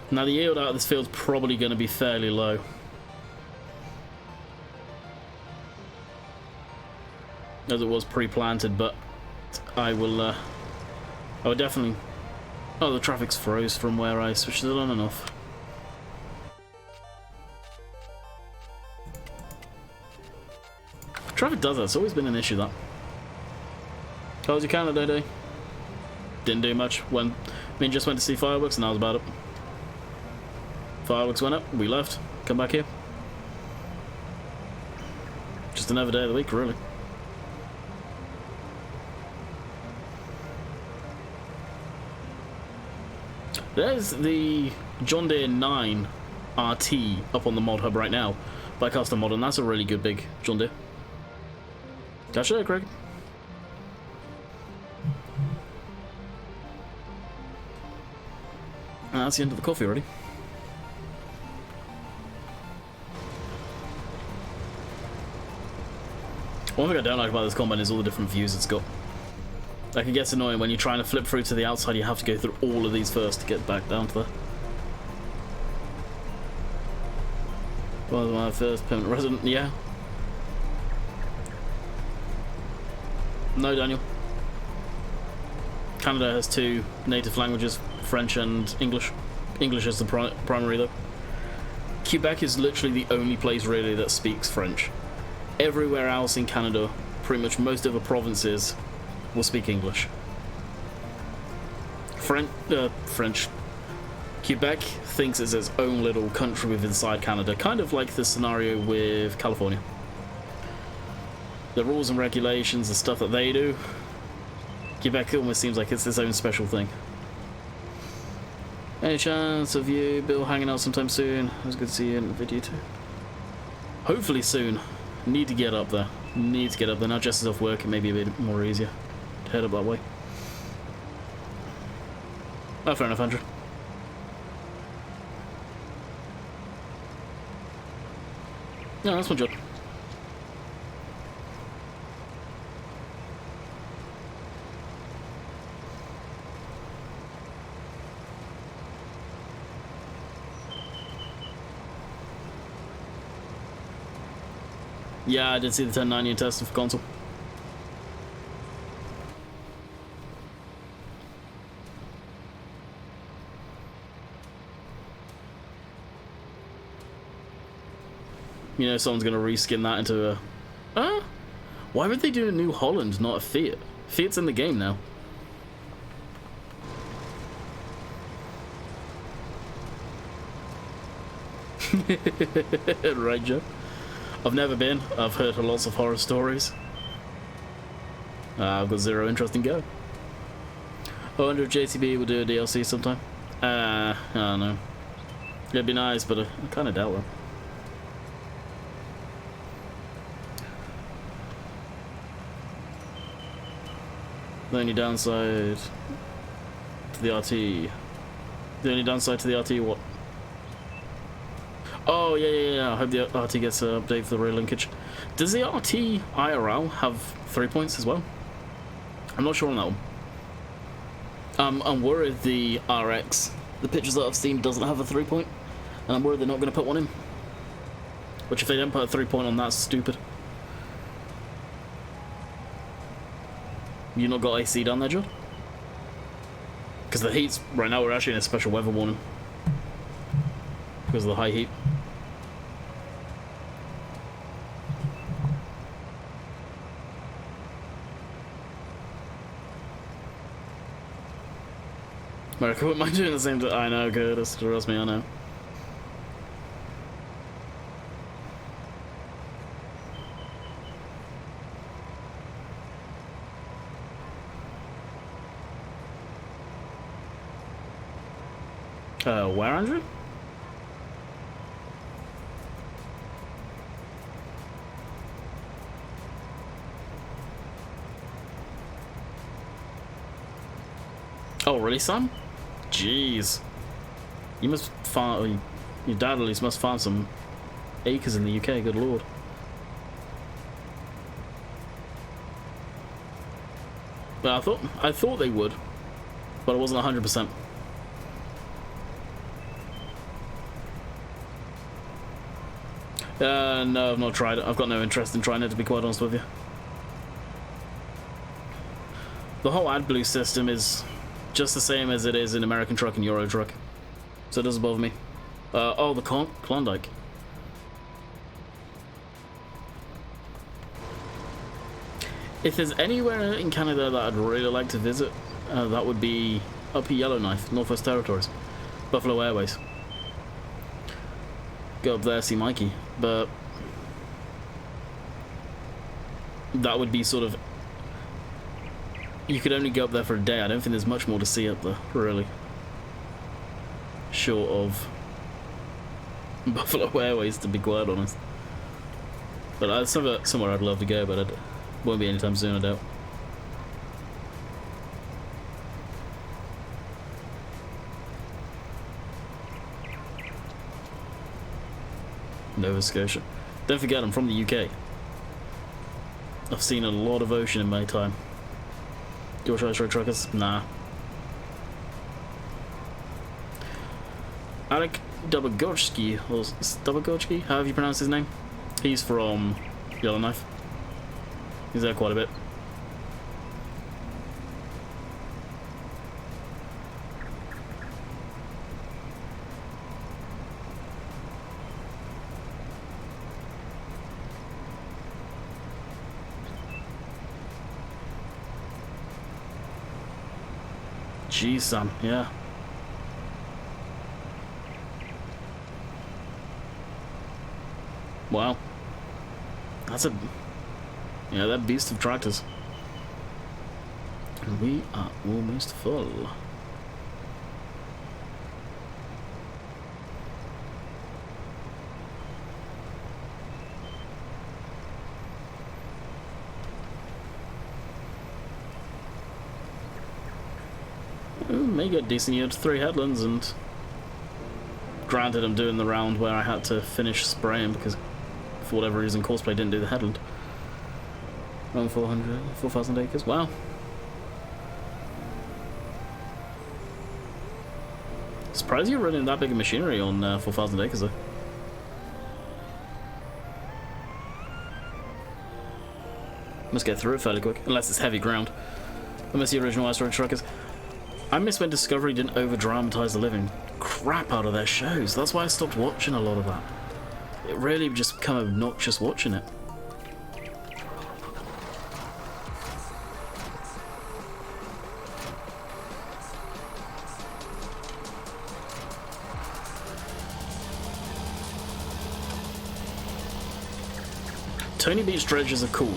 Now the yield out of this field's probably going to be fairly low. As it was pre-planted, but I will definitely... Oh, the traffic's froze from where I switched it on and off. Traffic does that, it's always been an issue, that. How was your Canada day? Didn't do much. Just went to see fireworks and that was about it. Fireworks went up, we left, come back here. Just another day of the week, really. There's the John Deere 9 RT up on the mod hub right now by Custom Mod, and that's a really good big John Deere. Catch you there, Craig. And that's the end of the coffee already. One thing I don't like about this combine is all the different views it's got. Like, it gets annoying when you're trying to flip through to the outside, you have to go through all of these first to get back down to there. Was my first permanent resident, yeah. No, Daniel. Canada has 2 native languages, French and English. English is the primary though. Quebec is literally the only place really that speaks French. Everywhere else in Canada, pretty much most of the provinces will speak English. French. Quebec thinks it's its own little country within inside Canada, kind of like the scenario with California. The rules and regulations, the stuff that they do, Quebec almost seems like it's its own special thing. Any chance of you, Bill, hanging out sometime soon? It was good to see you in the video too. Hopefully soon. Need to get up there. Need to get up there. Now Jess is off work, it may be a bit more easier to head up that way. Oh, fair enough, Andrew. No, that's my job. Yeah, I did see the 1090 test for console. You know, someone's gonna reskin that into a... why would they do a New Holland, not a Fiat? Fiat's in the game now. Right, Joe? I've never been. I've heard lots of horror stories. I've got zero interest in go. I wonder if JCB will do a DLC sometime. I don't know. It'd be nice, but I kind of doubt that. The only downside to the RT. The only downside to the RT, what? Oh, yeah. I hope the RT gets an update for the rear linkage. Does the RT IRL have 3 points as well? I'm not sure on that one. I'm worried the RX, the pictures that I've seen, doesn't have a 3 point. And I'm worried they're not going to put one in. Which, if they don't put a 3 point on, that's stupid. You not got AC down there, John? Because the heat's... right now we're actually in a special weather warning. Because of the high heat. America wouldn't mind doing the same to... I know, Curtis. Trust me, I know. Where, Andrew? Oh, really, Sam? Jeez. You must farm... your dad at least must farm some acres in the UK, good lord. But I thought they would, but I wasn't 100%. No, I've not tried it. I've got no interest in trying it, to be quite honest with you. The whole AdBlue system is just the same as it is in American Truck and Euro Truck, so it doesn't bother me. Oh, the Klondike. If there's anywhere in Canada that I'd really like to visit, that would be Upper Yellowknife, Northwest Territories, Buffalo Airways. Go up there, see Mikey, but that would be sort of... You could only go up there for a day. I don't think there's much more to see up there, really. Short of Buffalo Airways, to be quite honest. But that's somewhere I'd love to go, but it won't be anytime soon, I doubt. Nova Scotia. Don't forget, I'm from the UK. I've seen a lot of ocean in my time. Your Choice Road Truckers? Nah. Alec Dobogorski, or Dobogorski, however you pronounce his name. He's from Yellowknife. He's there quite a bit. Jeez, son, yeah. Wow. That's a... Yeah, that beast of tractors. And we are almost full. May get decent yield, 3 headlands, and granted I'm doing the round where I had to finish spraying because for whatever reason Courseplay didn't do the headland. Around 4,000 acres, wow. Surprised you're running that big of machinery on 4,000 acres though. Must get through it fairly quick, unless it's heavy ground. I miss the original Ice Road Truckers. I miss when Discovery didn't over-dramatize the living crap out of their shows. That's why I stopped watching a lot of that. It really just become obnoxious watching it. Tony Beach dredges are cool.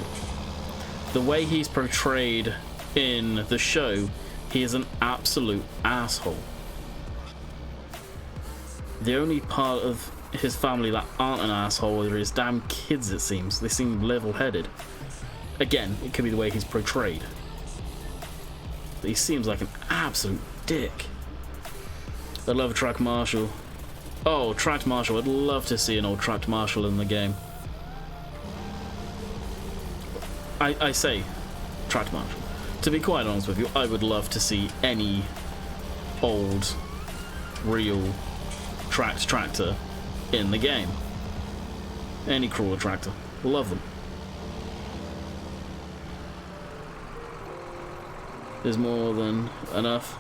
The way he's portrayed in the show, he is an absolute asshole. The only part of his family that aren't an asshole are his damn kids, it seems. They seem level-headed. Again, it could be the way he's portrayed. But he seems like an absolute dick. I'd love a track marshal. Oh, tracked marshal. I'd love to see an old tracked marshal in the game. I say tracked marshal. To be quite honest with you, I would love to see any old, real tracked tractor in the game. Any crawler tractor. Love them. There's more than enough.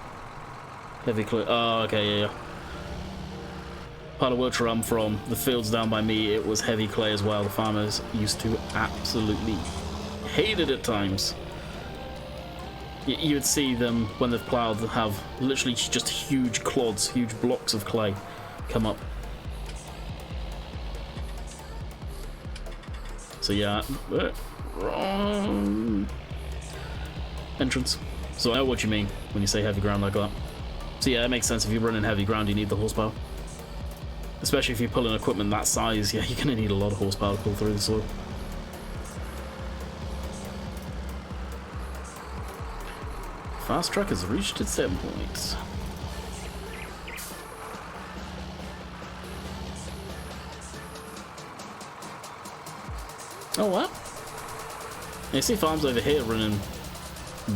Heavy clay. Oh, okay, yeah. Part of Wiltshire I'm from, the fields down by me, it was heavy clay as well. The farmers used to absolutely hate it at times. You would see them, when they've ploughed, have literally just huge clods, huge blocks of clay come up. So yeah, wrong entrance. So I know what you mean when you say heavy ground like that. So yeah, it makes sense. If you're running heavy ground, you need the horsepower. Especially if you're pulling equipment that size, yeah, you're going to need a lot of horsepower to pull through the soil. Fast truck has reached its set point. Oh, what? You see farms over here running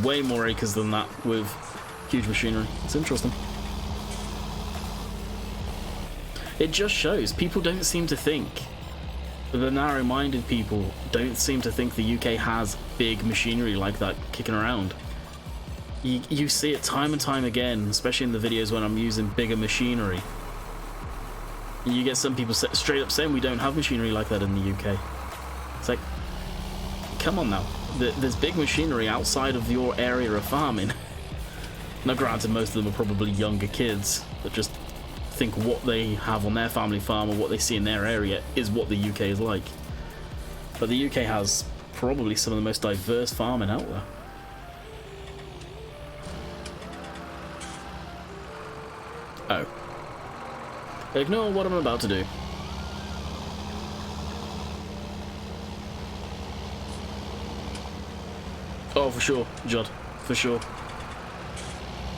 way more acres than that with huge machinery. It's interesting. It just shows people don't seem to think, the narrow-minded people don't seem to think the UK has big machinery like that kicking around. You see it time and time again, especially in the videos when I'm using bigger machinery. You get some people straight up saying we don't have machinery like that in the UK. It's like, come on now. There's big machinery outside of your area of farming. Now granted, most of them are probably younger kids that just think what they have on their family farm or what they see in their area is what the UK is like. But the UK has probably some of the most diverse farming out there. Oh. Ignore what I'm about to do. Oh, for sure, Judd. For sure.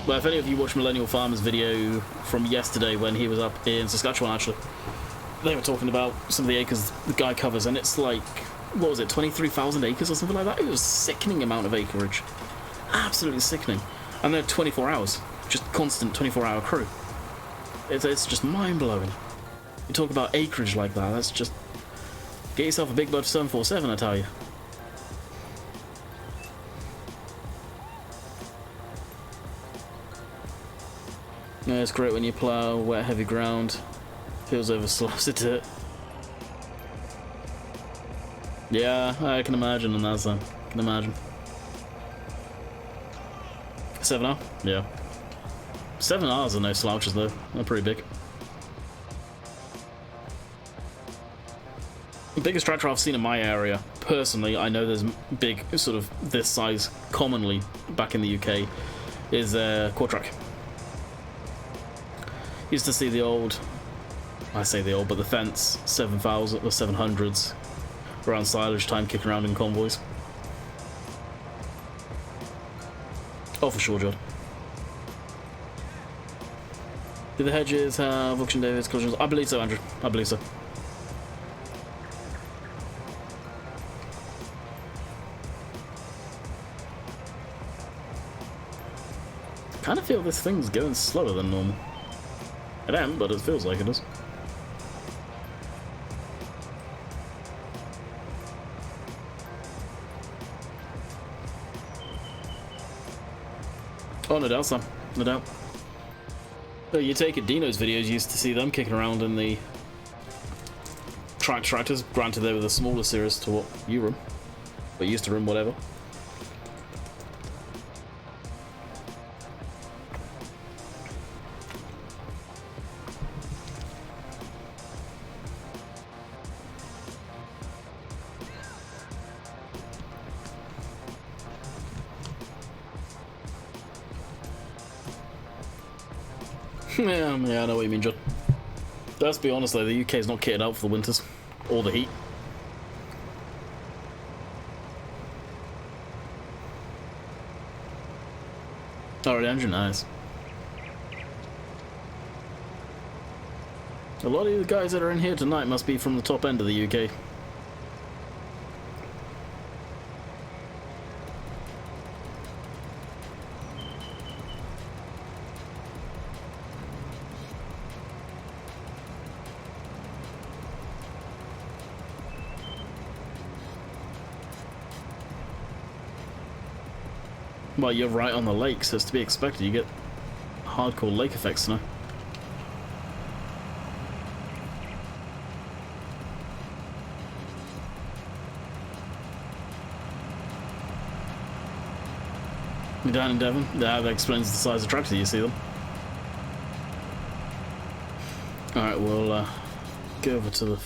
Well, if any of you watched Millennial Farmer's video from yesterday when he was up in Saskatchewan, actually, they were talking about some of the acres the guy covers, and it's like, what was it, 23,000 acres or something like that? It was a sickening amount of acreage. Absolutely sickening. And they're 24 hours. Just constant 24-hour crew. It's just mind-blowing. You talk about acreage like that, that's just... Get yourself a big bud 747, I tell you. Yeah, it's great when you plough wet, heavy ground. Feels over slopes of dirt. Yeah, I can imagine on that side. I can imagine. 7 hours? Yeah. 7 hours are no slouches though. They're pretty big. The biggest tractor I've seen in my area, personally, I know there's big, sort of this size commonly back in the UK, is a Quad-Track. Used to see the old, I say the old, but the fence 7,000 or 700s around silage time kicking around in convoys. Oh, for sure, John. Do the hedges have auction David's collisions? I believe so, Andrew. I believe so. I kind of feel this thing's going slower than normal. It ain't, but it feels like it is. Oh, no doubt, Sam. No doubt. So you take it, Dino's videos, you used to see them kicking around in the tractors. Granted, they were the smaller series to what you run, but you used to run whatever. Yeah, I know what you mean, John. Let's be honest though, the UK is not kitted out for the winters or the heat. Alright, engine, nice. A lot of the guys that are in here tonight must be from the top end of the UK. Well, you're right on the lake, so it's to be expected. You get hardcore lake effects now. You're down in Devon? Yeah, that explains the size of tractor you see them. Alright, we'll go over to the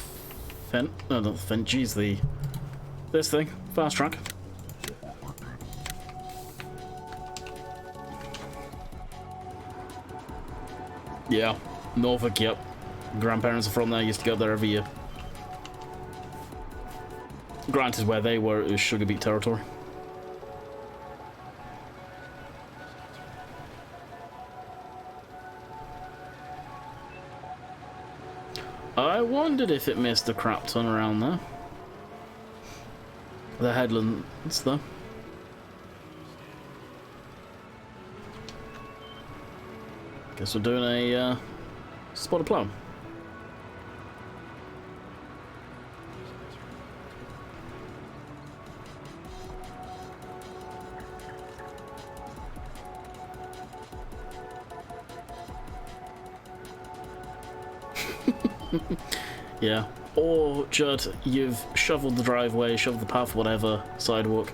Fent. No, not the Fent, geez, this thing. Fast track. Yeah, Norfolk, yep. Grandparents are from there, used to go there every year. Granted, where they were, it was sugar beet territory. I wondered if it missed a crap ton around there. The headlands, though. Guess we're doing a spot of plough. Yeah. Or, Judd, you've shoveled the driveway, shoveled the path, whatever, sidewalk.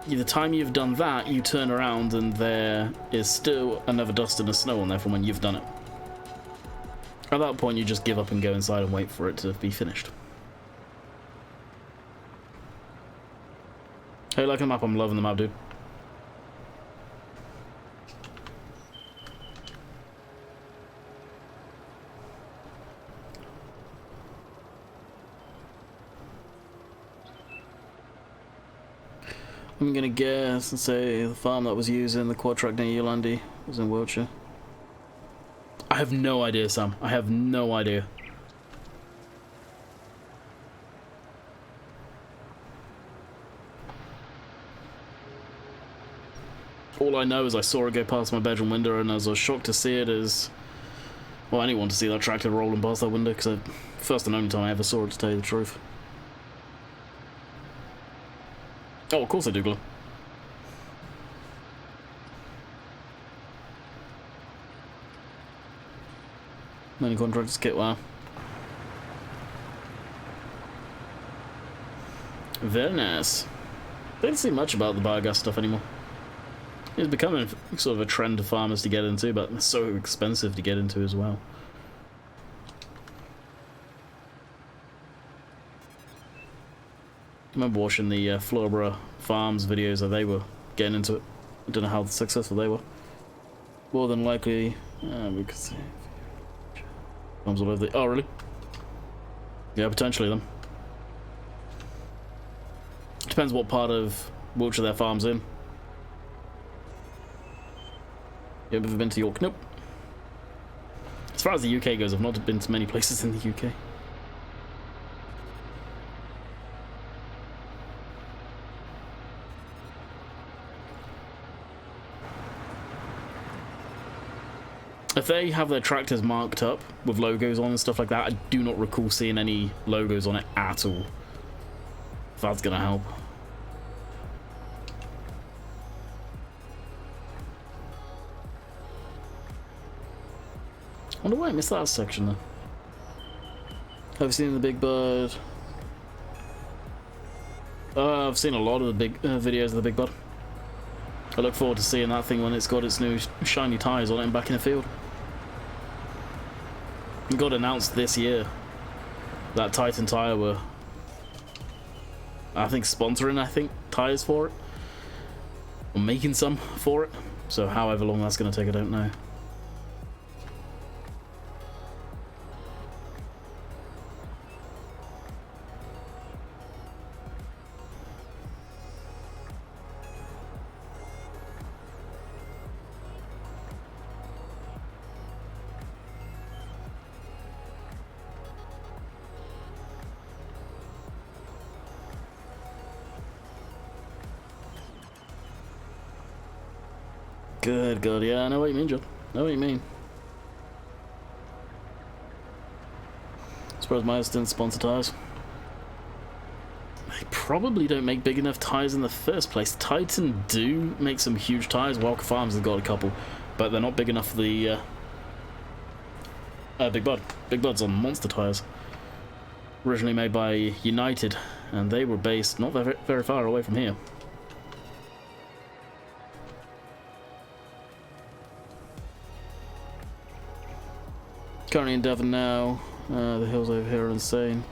The time you've done that, you turn around and there is still another dust and a snow on there from when you've done it. At that point, you just give up and go inside and wait for it to be finished. Hey, liking the map? I'm loving the map, dude. I'm gonna guess and say the farm that was using the quad track near Yolandi was in Wiltshire. I have no idea, Sam. I have no idea. All I know is I saw it go past my bedroom window, and I was shocked to see it as... Well, anyone to see that tractor rolling past that window, because first and only time I ever saw it, to tell you the truth. Oh, of course I do, Glow. Many contractors kit, wow. Very nice. They don't see much about the biogas stuff anymore. It's becoming sort of a trend of farmers to get into, but it's so expensive to get into as well. I remember watching the Florborough Farms videos that they were getting into it. I don't know how successful they were. More than likely, we could see. Farms all over the... Oh, really? Yeah, potentially them. Depends what part of Wiltshire their farm's in. You ever been to York? Nope. As far as the UK goes, I've not been to many places in the UK. If they have their tractors marked up with logos on and stuff like that, I do not recall seeing any logos on it at all. If that's gonna help. I wonder why I missed that section though. Have you seen the Big Bird? I've seen a lot of the big videos of the Big Bird. I look forward to seeing that thing when it's got its new shiny tyres on it and back in the field. It got announced this year that Titan Tyre were, I think, sponsoring tyres for it, or making some for it. So however long that's going to take, I don't know. Good God, yeah, I know what you mean, John. I know what you mean. I suppose Myers didn't sponsor tyres. They probably don't make big enough tyres in the first place. Titan do make some huge tyres. Walker Farms have got a couple, but they're not big enough for the Big Bud. Big Bud's on monster tyres. Originally made by United, and they were based not very, very far away from here. Currently in Devon now. The hills over here are insane.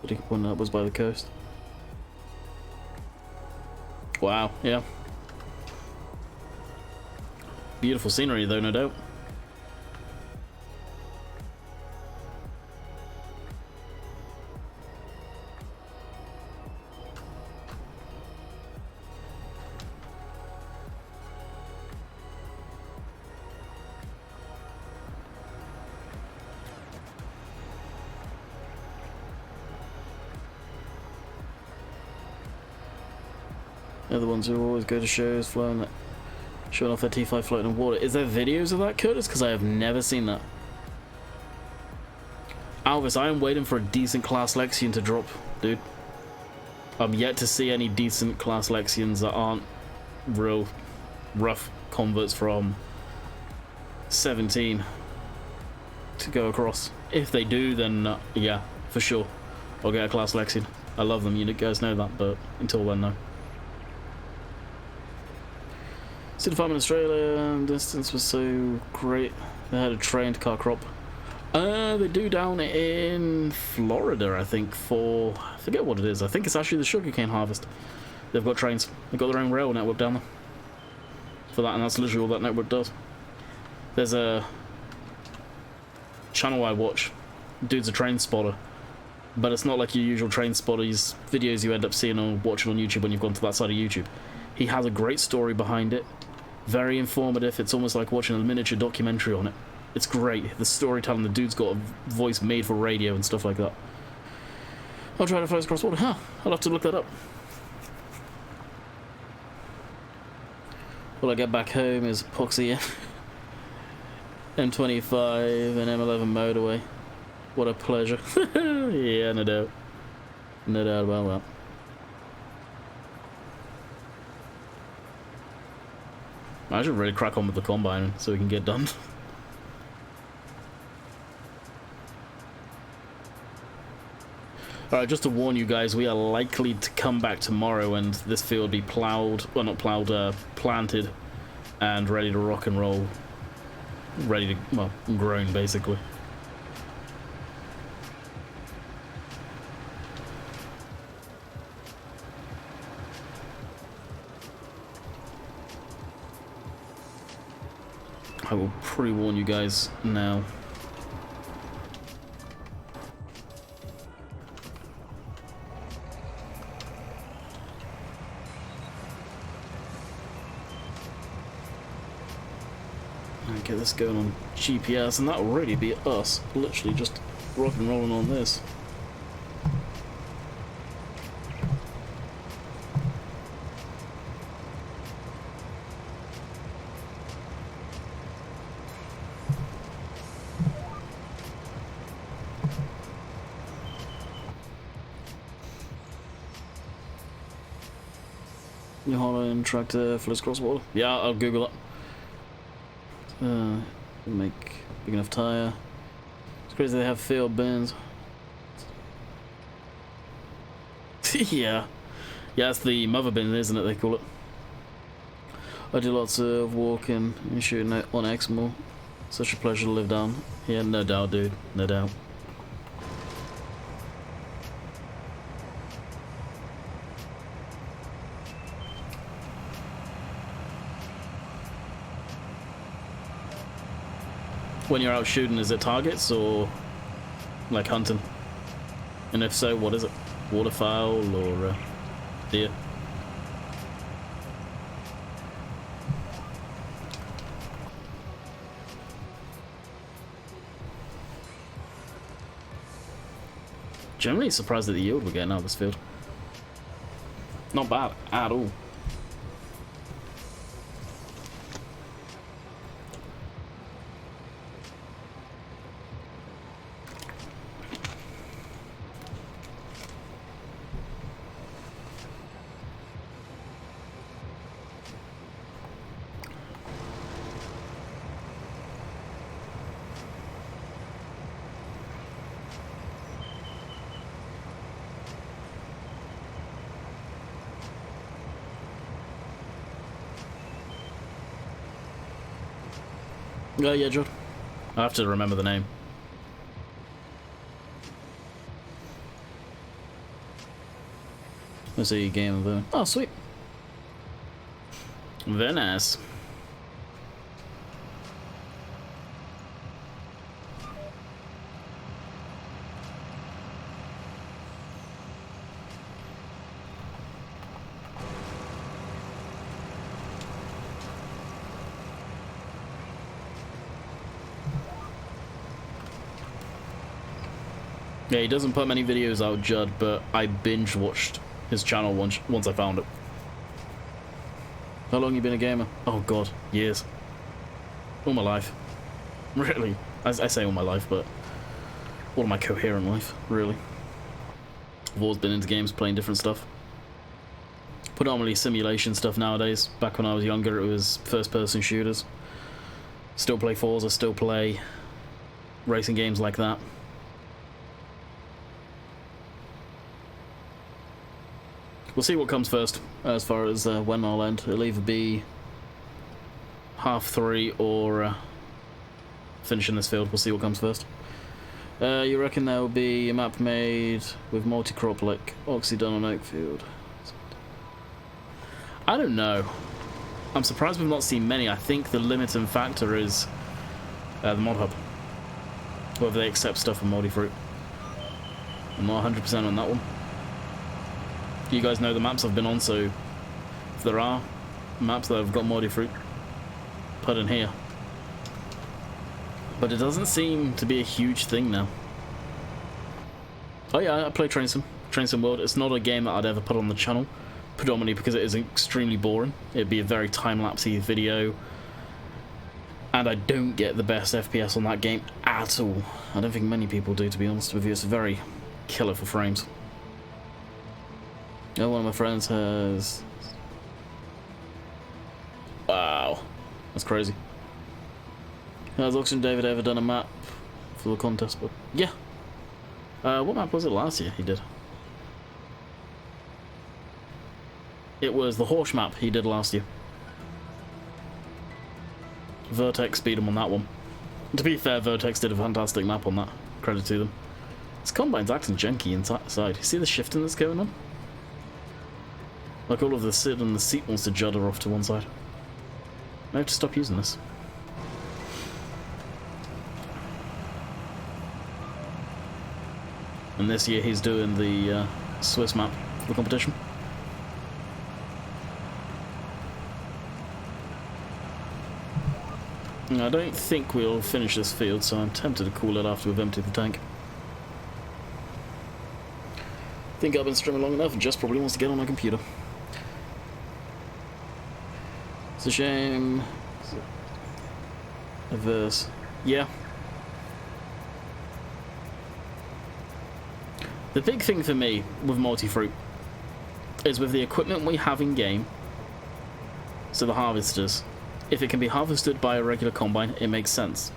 But you can point upwards by the coast. Wow, yeah. Beautiful scenery though, no doubt. They're the ones who always go to shows showing off their T5 floating in water. Is there videos of that, Curtis? Because I have never seen that. Alvis, I am waiting for a decent class Lexion to drop, dude. I'm yet to see any decent class Lexions that aren't real rough converts from 17 to go across. If they do, then yeah, for sure, I'll get a class Lexion. I love them, you guys know that, but until then, no. See the farm in Australia, distance was so great. They had a trained car crop. They do down in Florida, I think, for... I forget what it is. I think it's actually the sugarcane harvest. They've got trains. They've got their own rail network down there for that, and that's literally all that network does. There's a channel I watch. Dude's a train spotter, but it's not like your usual train spotters videos you end up seeing or watching on YouTube when you've gone to that side of YouTube. He has a great story behind it, very informative. It's almost like watching a miniature documentary on it. It's great. The storytelling, the dude's got a voice made for radio and stuff like that. I'll try to fly across water. Huh, I'll have to look that up. All I get back home is epoxy M25 and M11 motorway. What a pleasure. Yeah, no doubt. No doubt about that. I should really crack on with the combine so we can get done. Alright, just to warn you guys, we are likely to come back tomorrow and this field be ploughed, well not ploughed, planted and ready to rock and roll. Ready to, well, grown basically. I will pre-warn you guys now. Get this going on GPS, and that'll really be us, literally just rock and rolling on this. New Holland tractor flows across water. Yeah, I'll Google it. Make big enough tire. It's crazy they have field bins. Yeah. Yeah, it's the mother bin, isn't it, they call it. I do lots of walking and shooting on Exmoor. Such a pleasure to live down. Yeah, no doubt, dude. No doubt. When you're out shooting, is it targets or like hunting? And if so, what is it? Waterfowl or deer? Generally surprised at the yield we're getting out of this field. Not bad at all. Yeah, John. I have to remember the name. Let's see, game of oh, sweet. Very nice. Yeah, he doesn't put many videos out, Judd, but I binge watched his channel once I found it. How long you been a gamer? Oh god, years. All my life. Really. I say all my life, but all of my coherent life, really. I've always been into games, playing different stuff. Predominantly simulation stuff nowadays. Back when I was younger, it was first-person shooters. Still play Forza, still play racing games like that. We'll see what comes first, as far as when I'll end. It'll either be 3:30 or finishing this field. We'll see what comes first. You reckon there will be a map made with multi-crop like Oxy done on Oakfield? I don't know. I'm surprised we've not seen many. I think the limiting factor is the mod hub. Whether they accept stuff from Multifruit. I'm not 100% on that one. You guys know the maps I've been on, so if there are maps that have got Multifruit, put in here. But it doesn't seem to be a huge thing now. Oh yeah, I play Train Sim World. It's not a game that I'd ever put on the channel, predominantly because it is extremely boring. It'd be a very time-lapsey video, and I don't get the best FPS on that game at all. I don't think many people do, to be honest with you. It's very killer for frames. Oh, one of my friends has... Wow, that's crazy. Has Auction David ever done a map for the contest? But yeah. What map was it last year he did? It was the Horse map he did last year. Vertex beat him on that one. To be fair, Vertex did a fantastic map on that. Credit to them. This combine's acting janky inside. You see the shifting that's going on? Like all of the sit and the seat wants to judder off to one side. I have to stop using this. And this year he's doing the Swiss map for the competition. I don't think we'll finish this field, so I'm tempted to call it after we've emptied the tank. I think I've been streaming long enough and just probably wants to get on my computer. It's a shame. Averse. Yeah. The big thing for me with Multifruit is with the equipment we have in game, so the harvesters, if it can be harvested by a regular combine, it makes sense.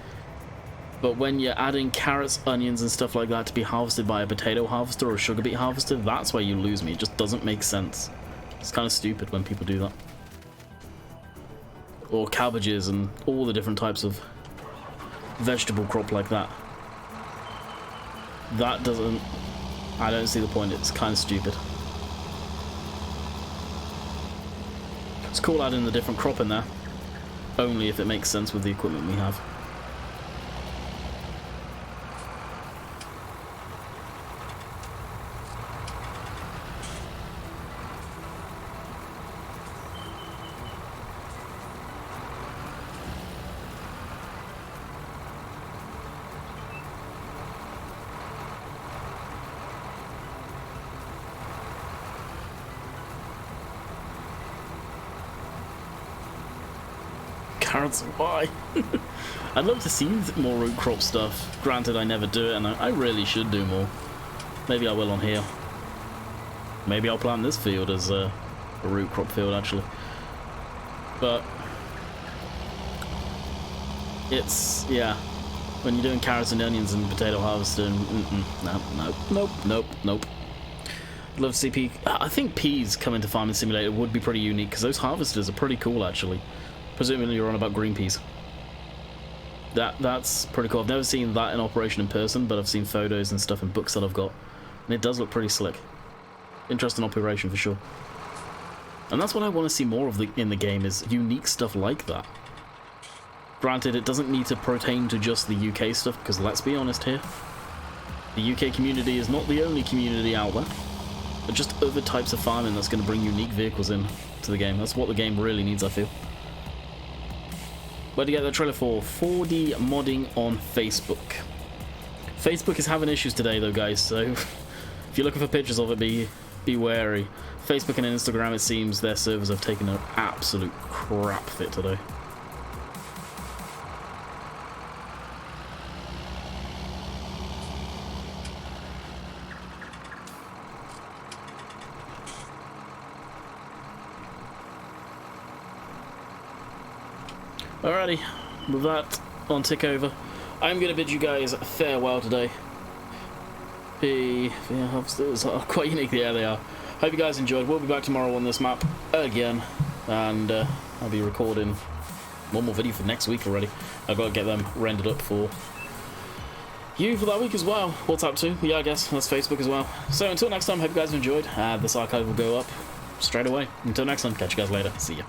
But when you're adding carrots, onions and stuff like that to be harvested by a potato harvester or a sugar beet harvester, that's where you lose me. It just doesn't make sense. It's kind of stupid when people do that. Or cabbages and all the different types of vegetable crop like that. That doesn't... I don't see the point. It's kind of stupid. It's cool adding the different crop in there, only if it makes sense with the equipment we have. Carrots, why? I'd love to see more root crop stuff. Granted, I never do it, and I really should do more. Maybe I will on here. Maybe I'll plant this field as a root crop field, actually. But it's, yeah, when you're doing carrots and onions and potato harvesting, nope. Love to see peas. I think peas coming to Farming Simulator would be pretty unique, because those harvesters are pretty cool, actually. Presumably you're on about green peas. That's pretty cool. I've never seen that in operation in person, but I've seen photos and stuff in books that I've got, and it does look pretty slick. Interesting operation for sure. And that's what I want to see more of in the game, is unique stuff like that. Granted, it doesn't need to pertain to just the UK stuff, because let's be honest here, the UK community is not the only community out there, but just other types of farming that's going to bring unique vehicles in to the game. That's what the game really needs, I feel. Where to get the trailer for 4D modding on Facebook. Facebook is having issues today though, guys, so if you're looking for pictures of it, be wary. Facebook and Instagram, it seems their servers have taken an absolute crap fit today. Alrighty, with that on tick over, I'm going to bid you guys farewell today. The harvesters are quite unique, yeah they are. Hope you guys enjoyed. We'll be back tomorrow on this map again, and I'll be recording one more video for next week already. I've got to get them rendered up for you for that week as well. WhatsApp too, yeah I guess, that's Facebook as well. So until next time, hope you guys enjoyed. This archive will go up straight away. Until next time, catch you guys later. See ya.